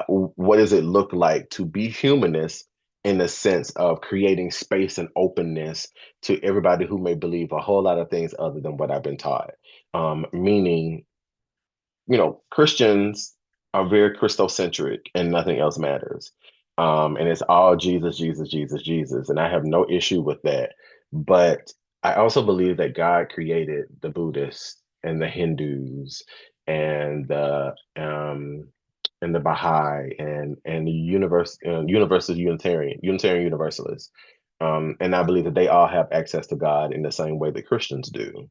what does it look like to be humanist in the sense of creating space and openness to everybody who may believe a whole lot of things other than what I've been taught? Meaning, Christians are very Christocentric and nothing else matters. And it's all Jesus, Jesus, Jesus, Jesus. And I have no issue with that. But I also believe that God created the Buddhists and the Hindus and the Baha'i and the universal Unitarian Universalists. And I believe that they all have access to God in the same way that Christians do.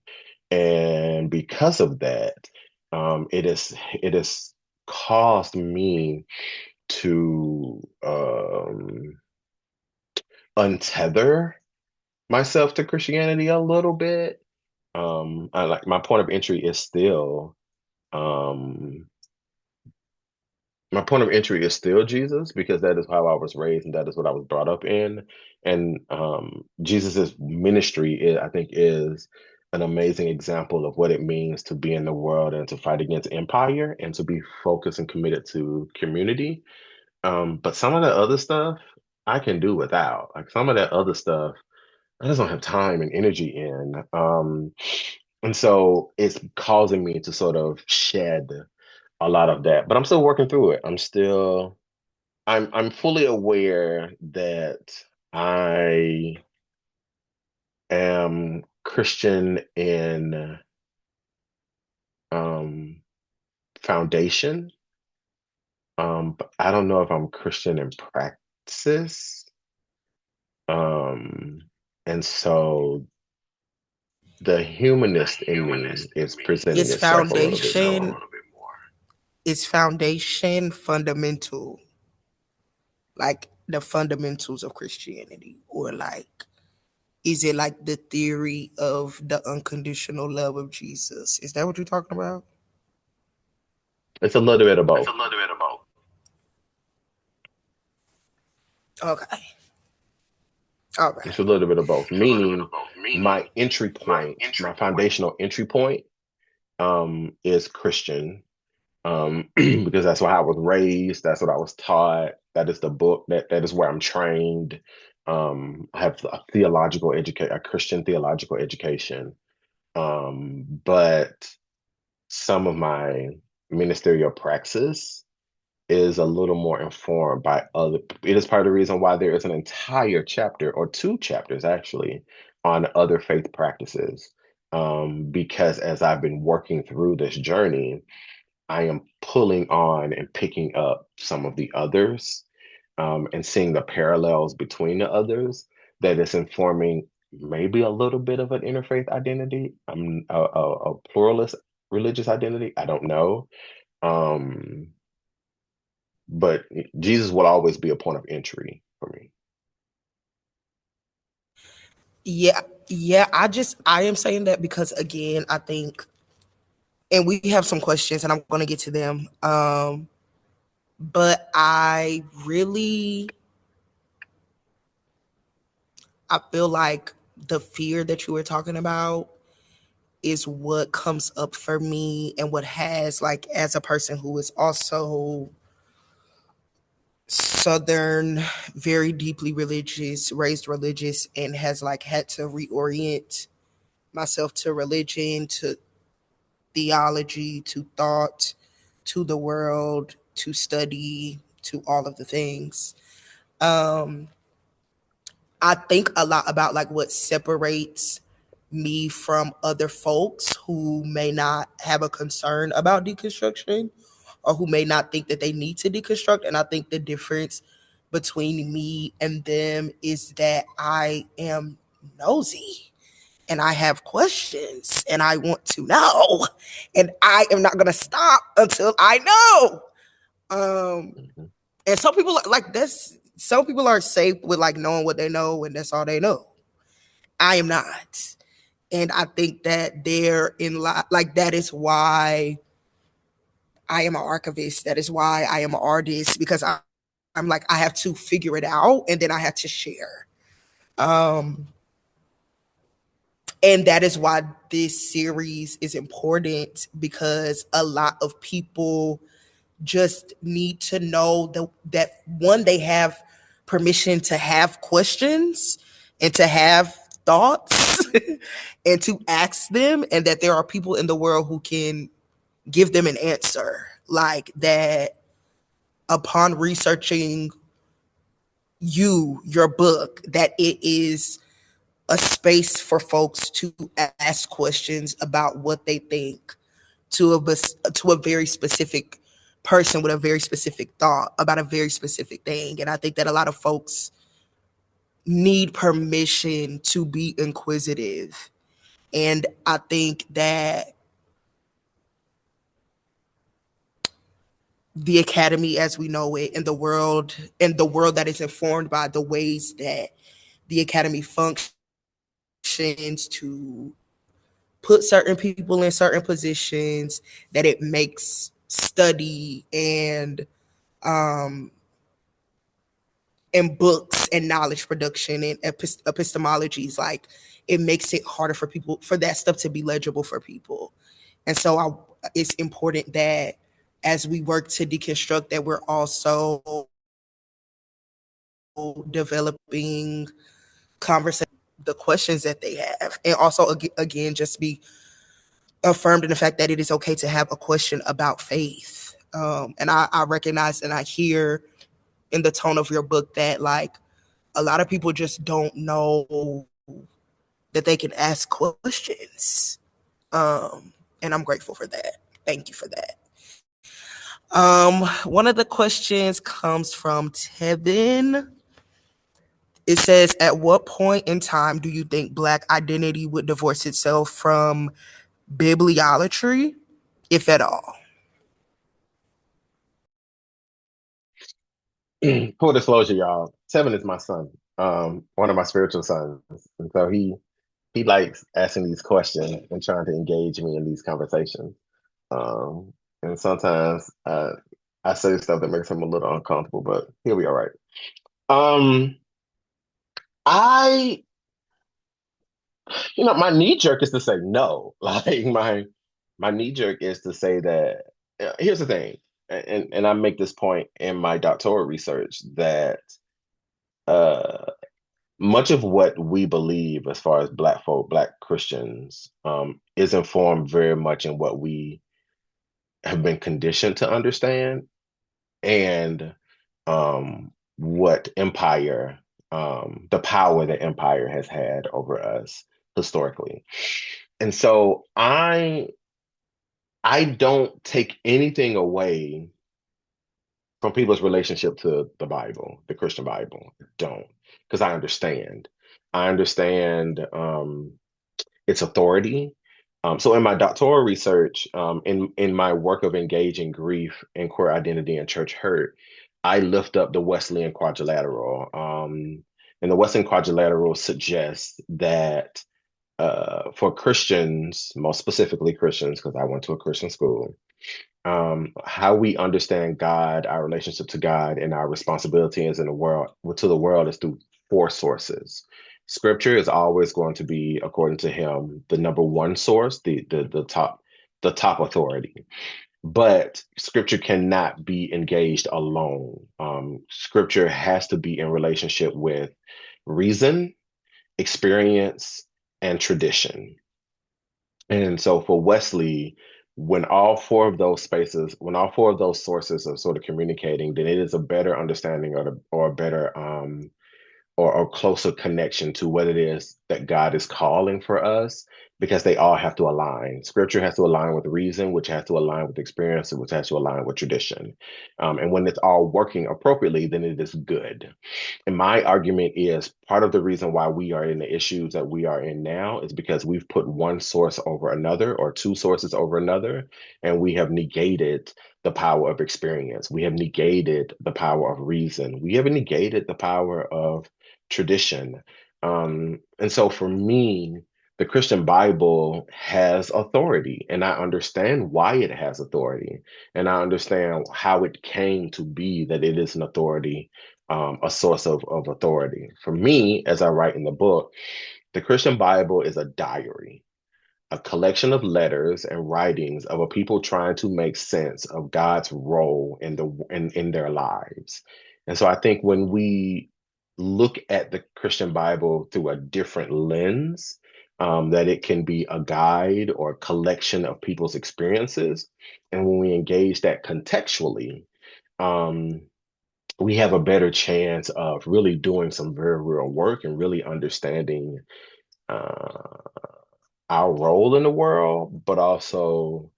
And because of that, it has caused me to untether myself to Christianity a little bit. I like my point of entry is still um Jesus because that is how I was raised and that is what I was brought up in. And Jesus's ministry I think is an amazing example of what it means to be in the world and to fight against empire and to be focused and committed to community. But some of the other stuff I can do without. Like some of that other stuff I just don't have time and energy in. And so it's causing me to sort of shed a lot of that, but I'm still working through it. I'm fully aware that I am Christian in um foundation. But I don't know if I'm Christian in praxis. Um and so the humanist in me is presenting Is itself a little bit foundation more. is foundation fundamental, like the fundamentals of Christianity, or like is it like the theory of the unconditional love of Jesus? Is that what you're talking about? It's a little bit of both. Okay. All It's right. a little bit of both, meaning my entry point, my foundational entry point, is Christian, because that's how I was raised. That's what I was taught. That is the book. That is where I'm trained. I have a Christian theological education. But some of my ministerial praxis is a little more informed by other. It is part of the reason why there is an entire chapter or two chapters actually on other faith practices. Because as I've been working through this journey, I am pulling on and picking up some of the others, and seeing the parallels between the others that is informing maybe a little bit of an interfaith identity, a pluralist religious identity. I don't know. Um, but Jesus will always be a point of entry for me. Yeah, yeah. I am saying that because again, I think, and we have some questions, and I'm going to get to them. But I feel like the fear that you were talking about is what comes up for me, and what has, like, as a person who is also Southern, very deeply religious, raised religious, and has like had to reorient myself to religion, to theology, to thought, to the world, to study, to all of the things. Um, I think a lot about like what separates me from other folks who may not have a concern about deconstruction or who may not think that they need to deconstruct. And I think the difference between me and them is that I am nosy and I have questions and I want to know. And I am not going to stop until I know. Mhm. And some people like this, some people are safe with like knowing what they know and that's all they know. I am not. And I think that there in like that is why I am an archivist. That is why I am an artist because I'm like I have to figure it out and then I have to share. Um, and that is why this series is important because a lot of people just need to know that one, they have permission to have questions and to have thoughts and to ask them, and that there are people in the world who can give them an answer. Like that, upon researching your book, that it is a space for folks to ask questions about what they think to a very specific person with a very specific thought about a very specific thing. And I think that a lot of folks need permission to be inquisitive. And I think that the academy as we know it and the world that is informed by the ways that the academy functions to put certain people in certain positions, that it makes study um and books and knowledge production and epistemologies, like it makes it harder for people for that stuff to be legible for people. And so it's important that as we work to deconstruct that we're also developing conversation, the questions that they have, and also again just be affirmed in the fact that it is okay to have a question about faith. And I recognize and I hear in the tone of your book that like a lot of people just don't know that they can ask questions. And I'm grateful for that. Thank you for that. One of the questions comes from Tevin. It says, at what point in time do you think Black identity would divorce itself from bibliolatry, if at all? Full disclosure, y'all. Seven is my son, one of my spiritual sons, and so he likes asking these questions and trying to engage me in these conversations. Um, and sometimes I say stuff that makes him a little uncomfortable, but he'll be all right. Um, I, my knee jerk is to say no. Like my knee jerk is to say that here's the thing, and I make this point in my doctoral research that uh much of what we believe as far as Black folk, Black Christians, is informed very much in what we have been conditioned to understand and what empire, the power that empire has had over us historically. And so I don't take anything away from people's relationship to the Bible, the Christian Bible. I don't, because I understand. I understand its authority. So in my doctoral research, in my work of engaging grief and queer identity and church hurt, I lift up the Wesleyan quadrilateral. And the Wesleyan quadrilateral suggests that for Christians, most specifically Christians, because I went to a Christian school, how we understand God, our relationship to God, and our responsibilities in the world to the world is through four sources. Scripture is always going to be, according to him, the number one source, the top authority. But scripture cannot be engaged alone. Scripture has to be in relationship with reason, experience, and tradition. And so for Wesley, when all four of those sources are sort of communicating, then it is a better understanding or a better or closer connection to what it is that God is calling for us, because they all have to align. Scripture has to align with reason, which has to align with experience, which has to align with tradition. And when it's all working appropriately, then it is good. And my argument is part of the reason why we are in the issues that we are in now is because we've put one source over another or two sources over another, and we have negated the power of experience. We have negated the power of reason. We have negated the power of tradition. And so for me, the Christian Bible has authority, and I understand why it has authority, and I understand how it came to be that it is an authority, a source of authority. For me, as I write in the book, the Christian Bible is a diary, a collection of letters and writings of a people trying to make sense of God's role in their lives. And so I think when we look at the Christian Bible through a different lens, that it can be a guide or a collection of people's experiences. And when we engage that contextually, um, we have a better chance of really doing some very real work and really understanding uh, our role in the world, but also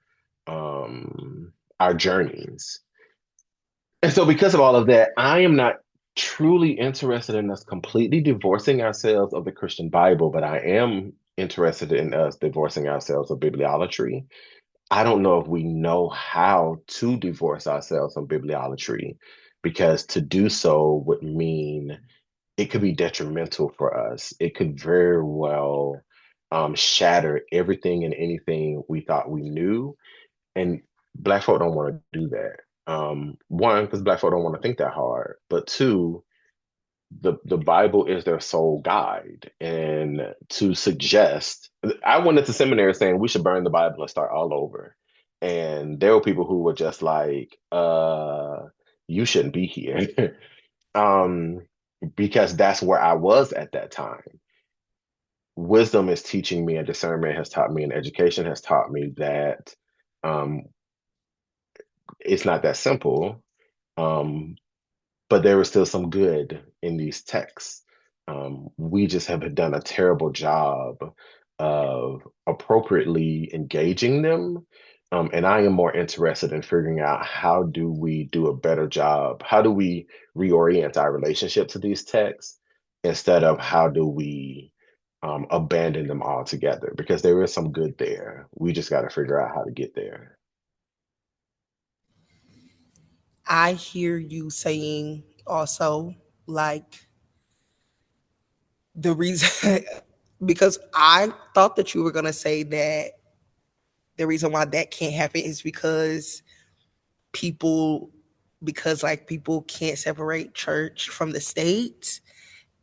our journeys. And so, because of all of that, I am not truly interested in us completely divorcing ourselves of the Christian Bible, but I am interested in us divorcing ourselves of bibliolatry. I don't know if we know how to divorce ourselves from bibliolatry, because to do so would mean it could be detrimental for us. It could very well shatter everything and anything we thought we knew. And Black folk don't want to do that. One, because Black folk don't want to think that hard. But two, the Bible is their sole guide. And to suggest, I went into seminary saying we should burn the Bible and start all over. And there were people who were just like, you shouldn't be here. um, because that's where I was at that time. Wisdom is teaching me, and discernment has taught me, and education has taught me that um, it's not that simple. Um, but there is still some good in these texts. We just have done a terrible job of appropriately engaging them. And I am more interested in figuring out how do we do a better job? How do we reorient our relationship to these texts instead of how do we abandon them altogether? Because there is some good there. We just got to figure out how to get there. I hear you saying also, like, the reason, because I thought that you were going to say that the reason why that can't happen is people, because like people can't separate church from the state.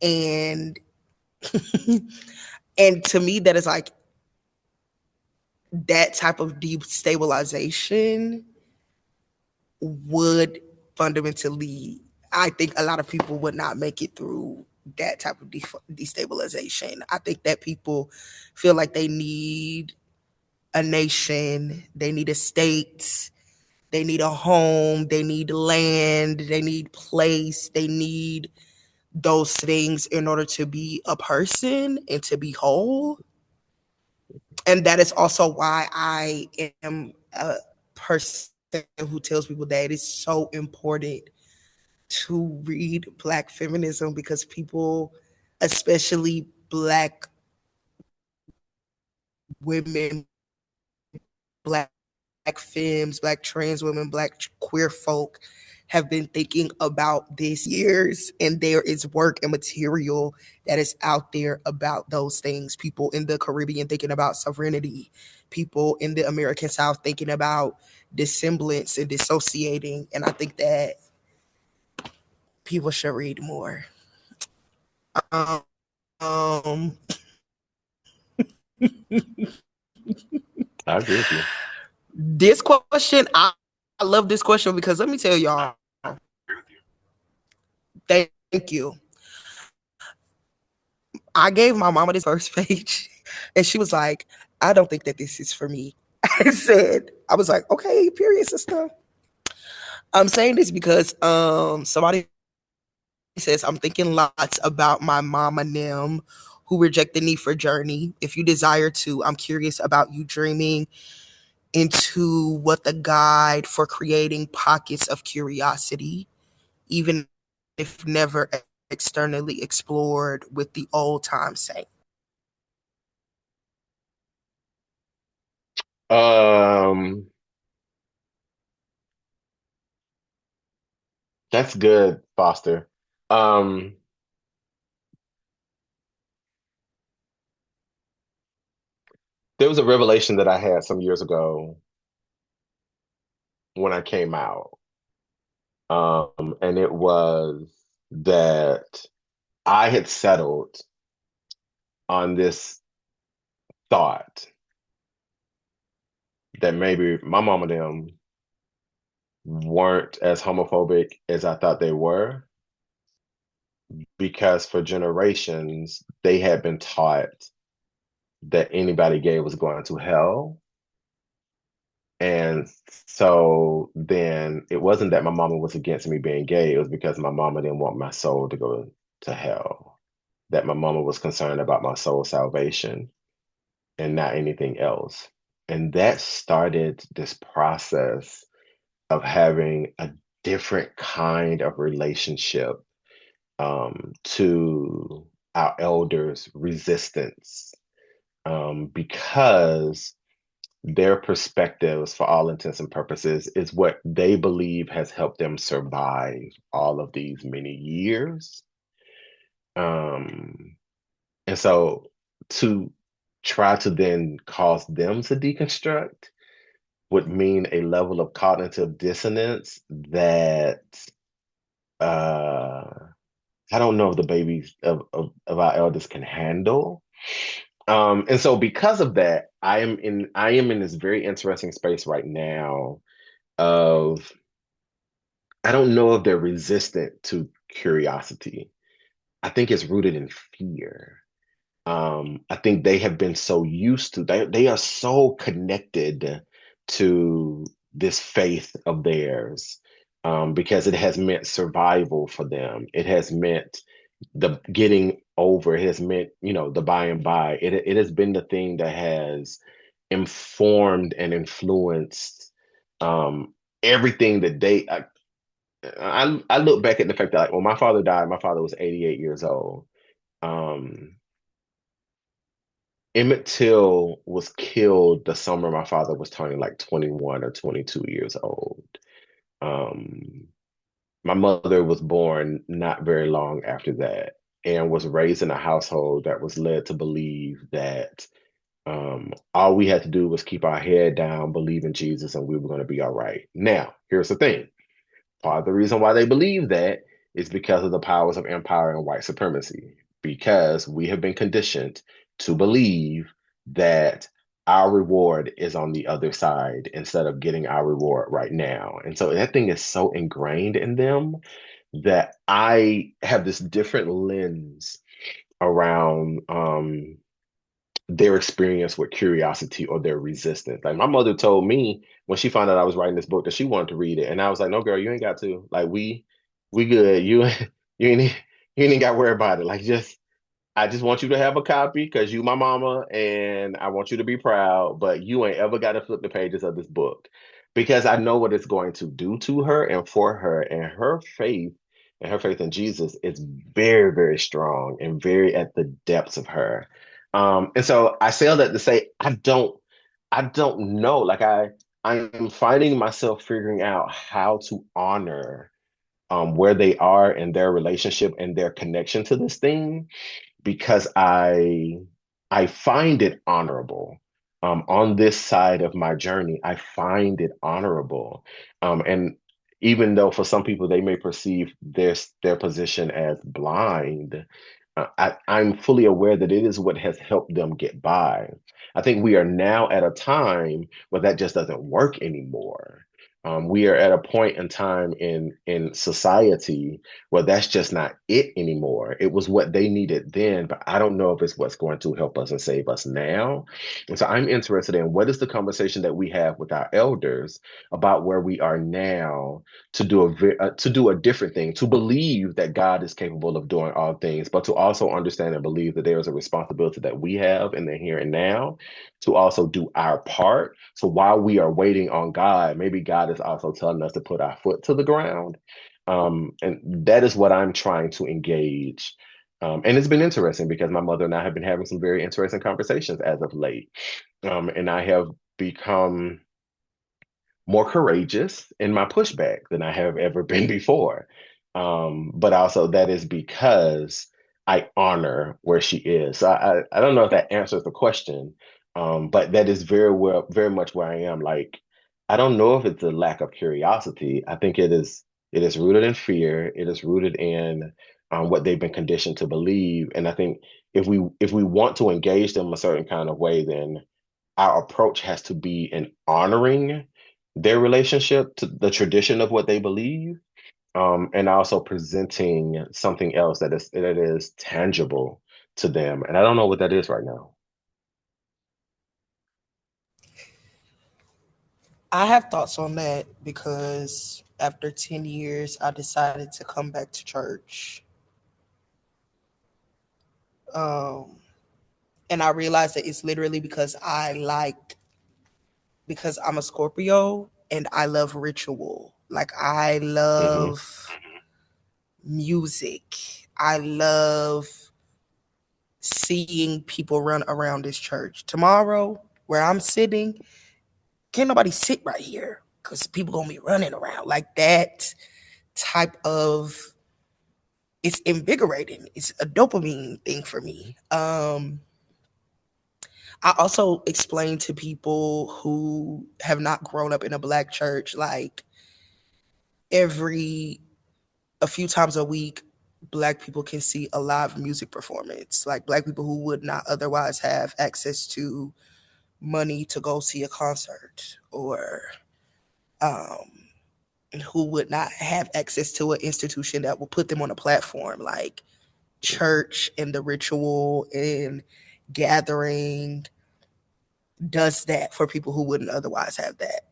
And, and to me, that is like that type of destabilization would fundamentally, I think a lot of people would not make it through that type of destabilization. I think that people feel like they need a nation, they need a state, they need a home, they need land, they need place, they need those things in order to be a person and to be whole. And that is also why I am a person who tells people that it is so important to read Black feminism, because people, especially Black women, Black femmes, Black trans women, Black queer folk, have been thinking about this years, and there is work and material that is out there about those things. People in the Caribbean thinking about sovereignty, people in the American South thinking about dissemblance and dissociating. And I think that people should read more. Um, I agree with you. this question, I love this question because let me tell y'all, thank you. I gave my mama this first page and she was like, I don't think that this is for me. I was like, okay, period, sister. I'm saying this because somebody says, I'm thinking lots about my mom and them who rejected me for journey. If you desire to, I'm curious about you dreaming into what the guide for creating pockets of curiosity, even if never externally explored with the old time saint. Um, that's good, Foster. Um, there was a revelation that I had some years ago when I came out. And it was that I had settled on this thought that maybe my mom and them weren't as homophobic as I thought they were, because for generations they had been taught that anybody gay was going to hell. And so then it wasn't that my mama was against me being gay, it was because my mama didn't want my soul to go to hell. That my mama was concerned about my soul salvation and not anything else. And that started this process of having a different kind of relationship to our elders' resistance, because their perspectives, for all intents and purposes, is what they believe has helped them survive all of these many years. Um, and so to try to then cause them to deconstruct would mean a level of cognitive dissonance that uh, I don't know if the babies of our elders can handle. And so because of that, I am in this very interesting space right now of I don't know if they're resistant to curiosity. I think it's rooted in fear. I think they have been so used to they are so connected to this faith of theirs, because it has meant survival for them. It has meant the getting over. It has meant, the by and by. It has been the thing that has informed and influenced everything that I look back at the fact that, like, when my father died, my father was 88 years old. Um, Emmett Till was killed the summer my father was turning like 21 or 22 years old. Um, my mother was born not very long after that and was raised in a household that was led to believe that all we had to do was keep our head down, believe in Jesus, and we were going to be all right. Now, here's the thing. Part of the reason why they believe that is because of the powers of empire and white supremacy, because we have been conditioned to believe that our reward is on the other side instead of getting our reward right now. And so that thing is so ingrained in them that I have this different lens around their experience with curiosity or their resistance. Like, my mother told me when she found out I was writing this book that she wanted to read it, and I was like, "No, girl, you ain't got to. Like, we good. You ain't you ain't got to worry about it. Like, I just want you to have a copy because you my mama and I want you to be proud, but you ain't ever got to flip the pages of this book because I know what it's going to do to her and for her, and her faith in Jesus is very, very strong and very at the depths of her. And so I say all that to say I don't know. Like, I'm finding myself figuring out how to honor where they are in their relationship and their connection to this thing, because I find it honorable. On this side of my journey, I find it honorable. And even though for some people they may perceive their position as blind, I'm fully aware that it is what has helped them get by. I think we are now at a time where that just doesn't work anymore. We are at a point in time in society where that's just not it anymore. It was what they needed then, but I don't know if it's what's going to help us and save us now. And so I'm interested in what is the conversation that we have with our elders about where we are now to do a different thing, to believe that God is capable of doing all things, but to also understand and believe that there is a responsibility that we have in the here and now to also do our part. So while we are waiting on God, maybe God is also telling us to put our foot to the ground. And that is what I'm trying to engage. And it's been interesting because my mother and I have been having some very interesting conversations as of late. And I have become more courageous in my pushback than I have ever been before. But also that is because I honor where she is. So I don't know if that answers the question, but that is very much where I am. Like, I don't know if it's a lack of curiosity. I think it is rooted in fear. It is rooted in what they've been conditioned to believe. And I think if we want to engage them a certain kind of way, then our approach has to be in honoring their relationship to the tradition of what they believe, and also presenting something else that is tangible to them. And I don't know what that is right now. I have thoughts on that because after 10 years, I decided to come back to church. Um, and I realized that it's literally because I'm a Scorpio and I love ritual. Like, I Hmm. love music. I love seeing people run around this church. Tomorrow, where I'm sitting, can't nobody sit right here because people gonna be running around like that type of. It's invigorating. It's a dopamine thing for me. I also explain to people who have not grown up in a black church, like, every a few times a week, black people can see a live music performance. Like, black people who would not otherwise have access to money to go see a concert, or um, who would not have access to an institution that will put them on a platform, like church and the ritual and gathering does that for people who wouldn't otherwise have that.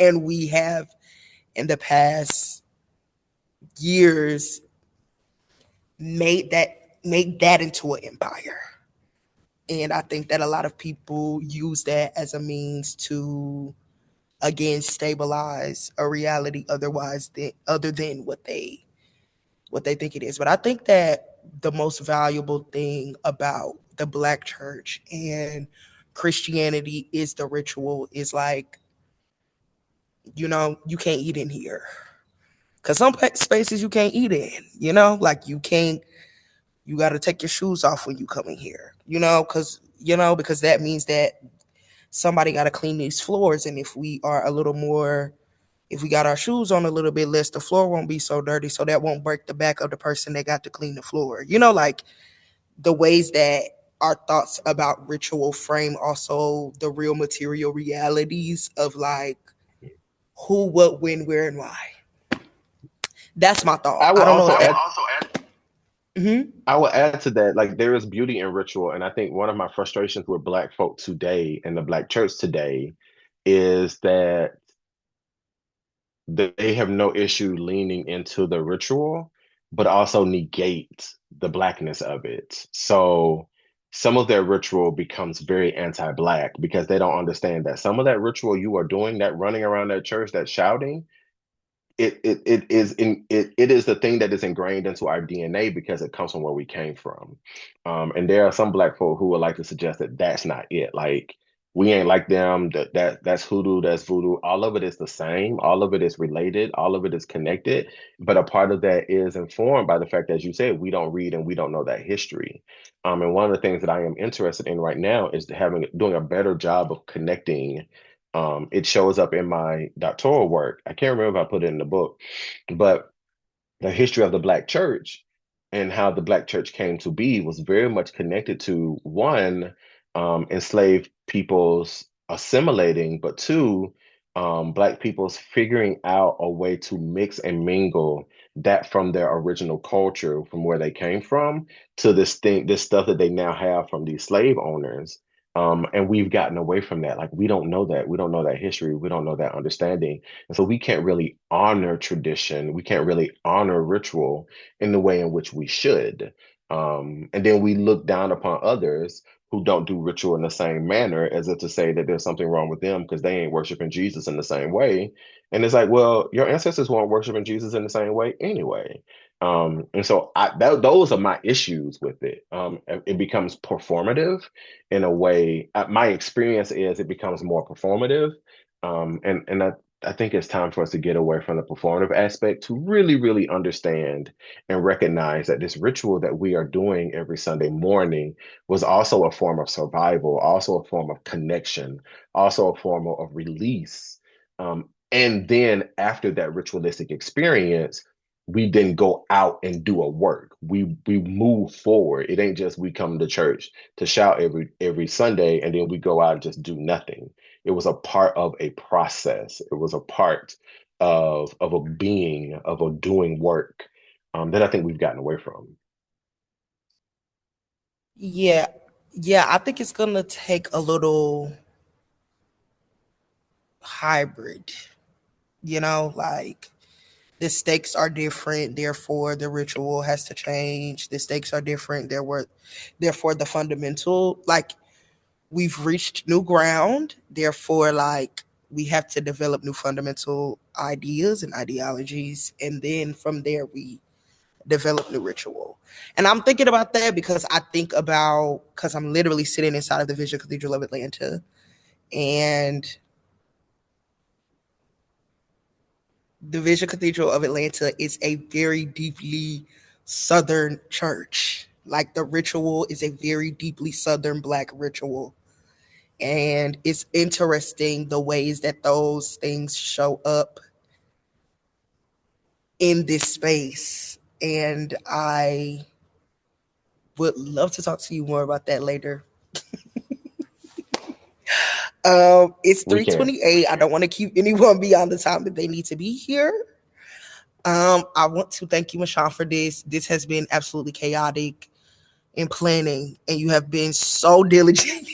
And we have, in the past years, made that into an empire. And I think that a lot of people use that as a means to, again, stabilize a reality other than what they think it is. But I think that the most valuable thing about the black church and Christianity is the ritual. Is like, you can't eat in here. Cause some spaces you can't eat in, like you got to take your shoes off when you come in here, because that means that somebody got to clean these floors. And if we got our shoes on a little bit less, the floor won't be so dirty. So that won't break the back of the person that got to clean the floor. Like the ways that our thoughts about ritual frame also the real material realities of, like, who, what, when, where, and why. That's my thought. I will I don't know also if that. add Mhm. I will add to that, like there is beauty in ritual. And I think one of my frustrations with Black folk today and the Black church today is that they have no issue leaning into the ritual, but also negate the Blackness of it. So some of their ritual becomes very anti-Black because they don't understand that some of that ritual you are doing, that running around that church, that shouting, it is the thing that is ingrained into our DNA because it comes from where we came from. And there are some Black folk who would like to suggest that that's not it. Like we ain't like them. That's hoodoo. That's voodoo. All of it is the same. All of it is related. All of it is connected. But a part of that is informed by the fact, as you said, we don't read and we don't know that history. And one of the things that I am interested in right now is doing a better job of connecting. It shows up in my doctoral work. I can't remember if I put it in the book, but the history of the Black church and how the Black church came to be was very much connected to one, enslaved people's assimilating, but two, Black people's figuring out a way to mix and mingle that from their original culture, from where they came from, to this stuff that they now have from these slave owners. And we've gotten away from that. Like we don't know that. We don't know that history. We don't know that understanding. And so we can't really honor tradition. We can't really honor ritual in the way in which we should. And then we look down upon others who don't do ritual in the same manner, as if to say that there's something wrong with them because they ain't worshiping Jesus in the same way. And it's like, well, your ancestors weren't worshiping Jesus in the same way anyway. And so those are my issues with it. It becomes performative in a way. My experience is it becomes more performative. And I think it's time for us to get away from the performative aspect to really, really understand and recognize that this ritual that we are doing every Sunday morning was also a form of survival, also a form of connection, also a form of release. And then after that ritualistic experience, we then go out and do a work. We move forward. It ain't just we come to church to shout every Sunday and then we go out and just do nothing. It was a part of a process. It was a part of a being, of a doing work, that I think we've gotten away from. Yeah. Yeah, I think it's gonna take a little hybrid, like the stakes are different, therefore the ritual has to change. The stakes are different, therefore the fundamental, like we've reached new ground, therefore like we have to develop new fundamental ideas and ideologies, and then from there we develop new ritual. And I'm thinking about that because I'm literally sitting inside of the Vision Cathedral of Atlanta, and the Vision Cathedral of Atlanta is a very deeply Southern church. Like the ritual is a very deeply Southern Black ritual. And it's interesting the ways that those things show up in this space. And I would love to talk to you more about that later. It's We can. 3:28. I don't want to keep anyone beyond the time that they need to be here. I want to thank you, Mashaun, for this. This has been absolutely chaotic in planning, and you have been so diligent.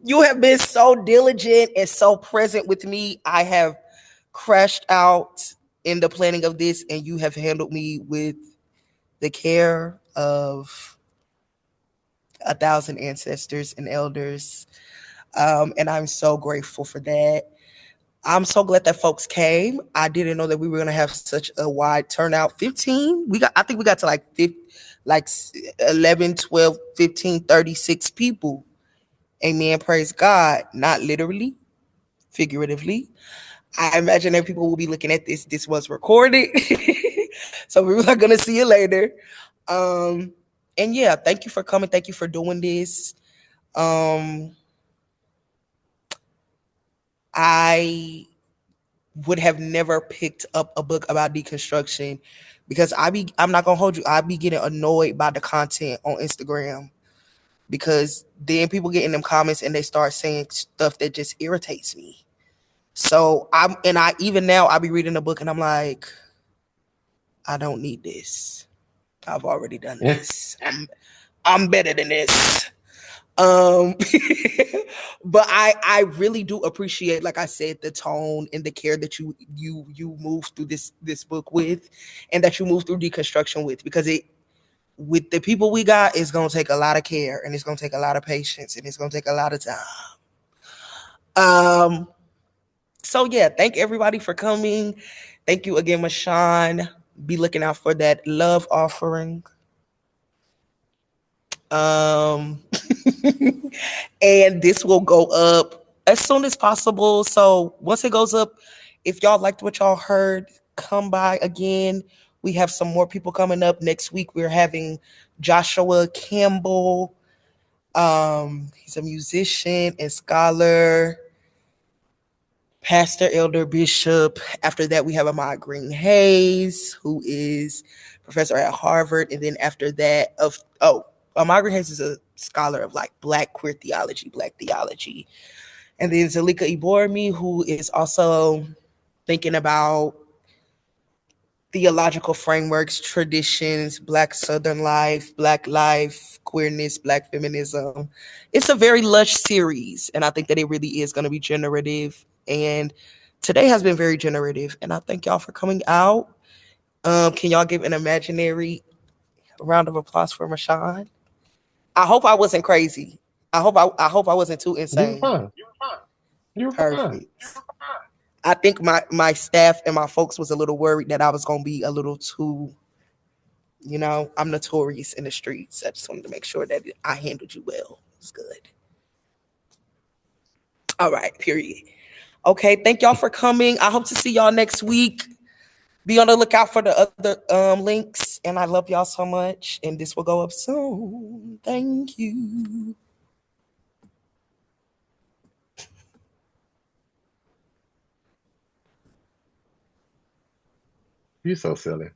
You have been so diligent and so present with me. I have crashed out in the planning of this, and you have handled me with the care of 1,000 ancestors and elders. And I'm so grateful for that. I'm so glad that folks came. I didn't know that we were gonna have such a wide turnout. 15. I think we got to like 50, like 11, 12, 15, 36 people. Amen. Praise God. Not literally, figuratively. I imagine that people will be looking at this. This was recorded. So we are gonna see you later. Um, and yeah, thank you for coming. Thank you for doing this. Um, I would have never picked up a book about deconstruction because I'm not gonna hold you, I be getting annoyed by the content on Instagram because then people get in them comments and they start saying stuff that just irritates me. So I even now I be reading a book and I'm like, I don't need this. I've already done Yeah. this. I'm better than this. Um, but I really do appreciate, like I said, the tone and the care that you move through this book with, and that you move through deconstruction with, because it with the people we got, it's gonna take a lot of care and it's gonna take a lot of patience and it's gonna take a lot of time. Um, so yeah, thank everybody for coming. Thank you again, Mashaun. Be looking out for that love offering. Um, and this will go up as soon as possible. So once it goes up, if y'all liked what y'all heard, come by again. We have some more people coming up next week. We're having Joshua Campbell. He's a musician and scholar, pastor, elder, bishop. After that, we have Ahmad Green Hayes, who is professor at Harvard. And then after that, Ahmad Green Hayes is a scholar of like Black queer theology, Black theology. And then Zalika Ibormi, who is also thinking about theological frameworks, traditions, Black Southern life, queerness, Black feminism. It's a very lush series, and I think that it really is going to be generative. And today has been very generative, and I thank y'all for coming out. Can y'all give an imaginary round of applause for Mashaun? I hope I wasn't crazy. I hope I wasn't too You were insane. fine. You were fine. Perfect. I think my staff and my folks was a little worried that I was gonna be a little too, I'm notorious in the streets. I just wanted to make sure that I handled you well. It's good. All right, period. Okay, thank y'all for coming. I hope to see y'all next week. Be on the lookout for the other links. And I love y'all so much. And this will go up soon. Thank you. You're so silly.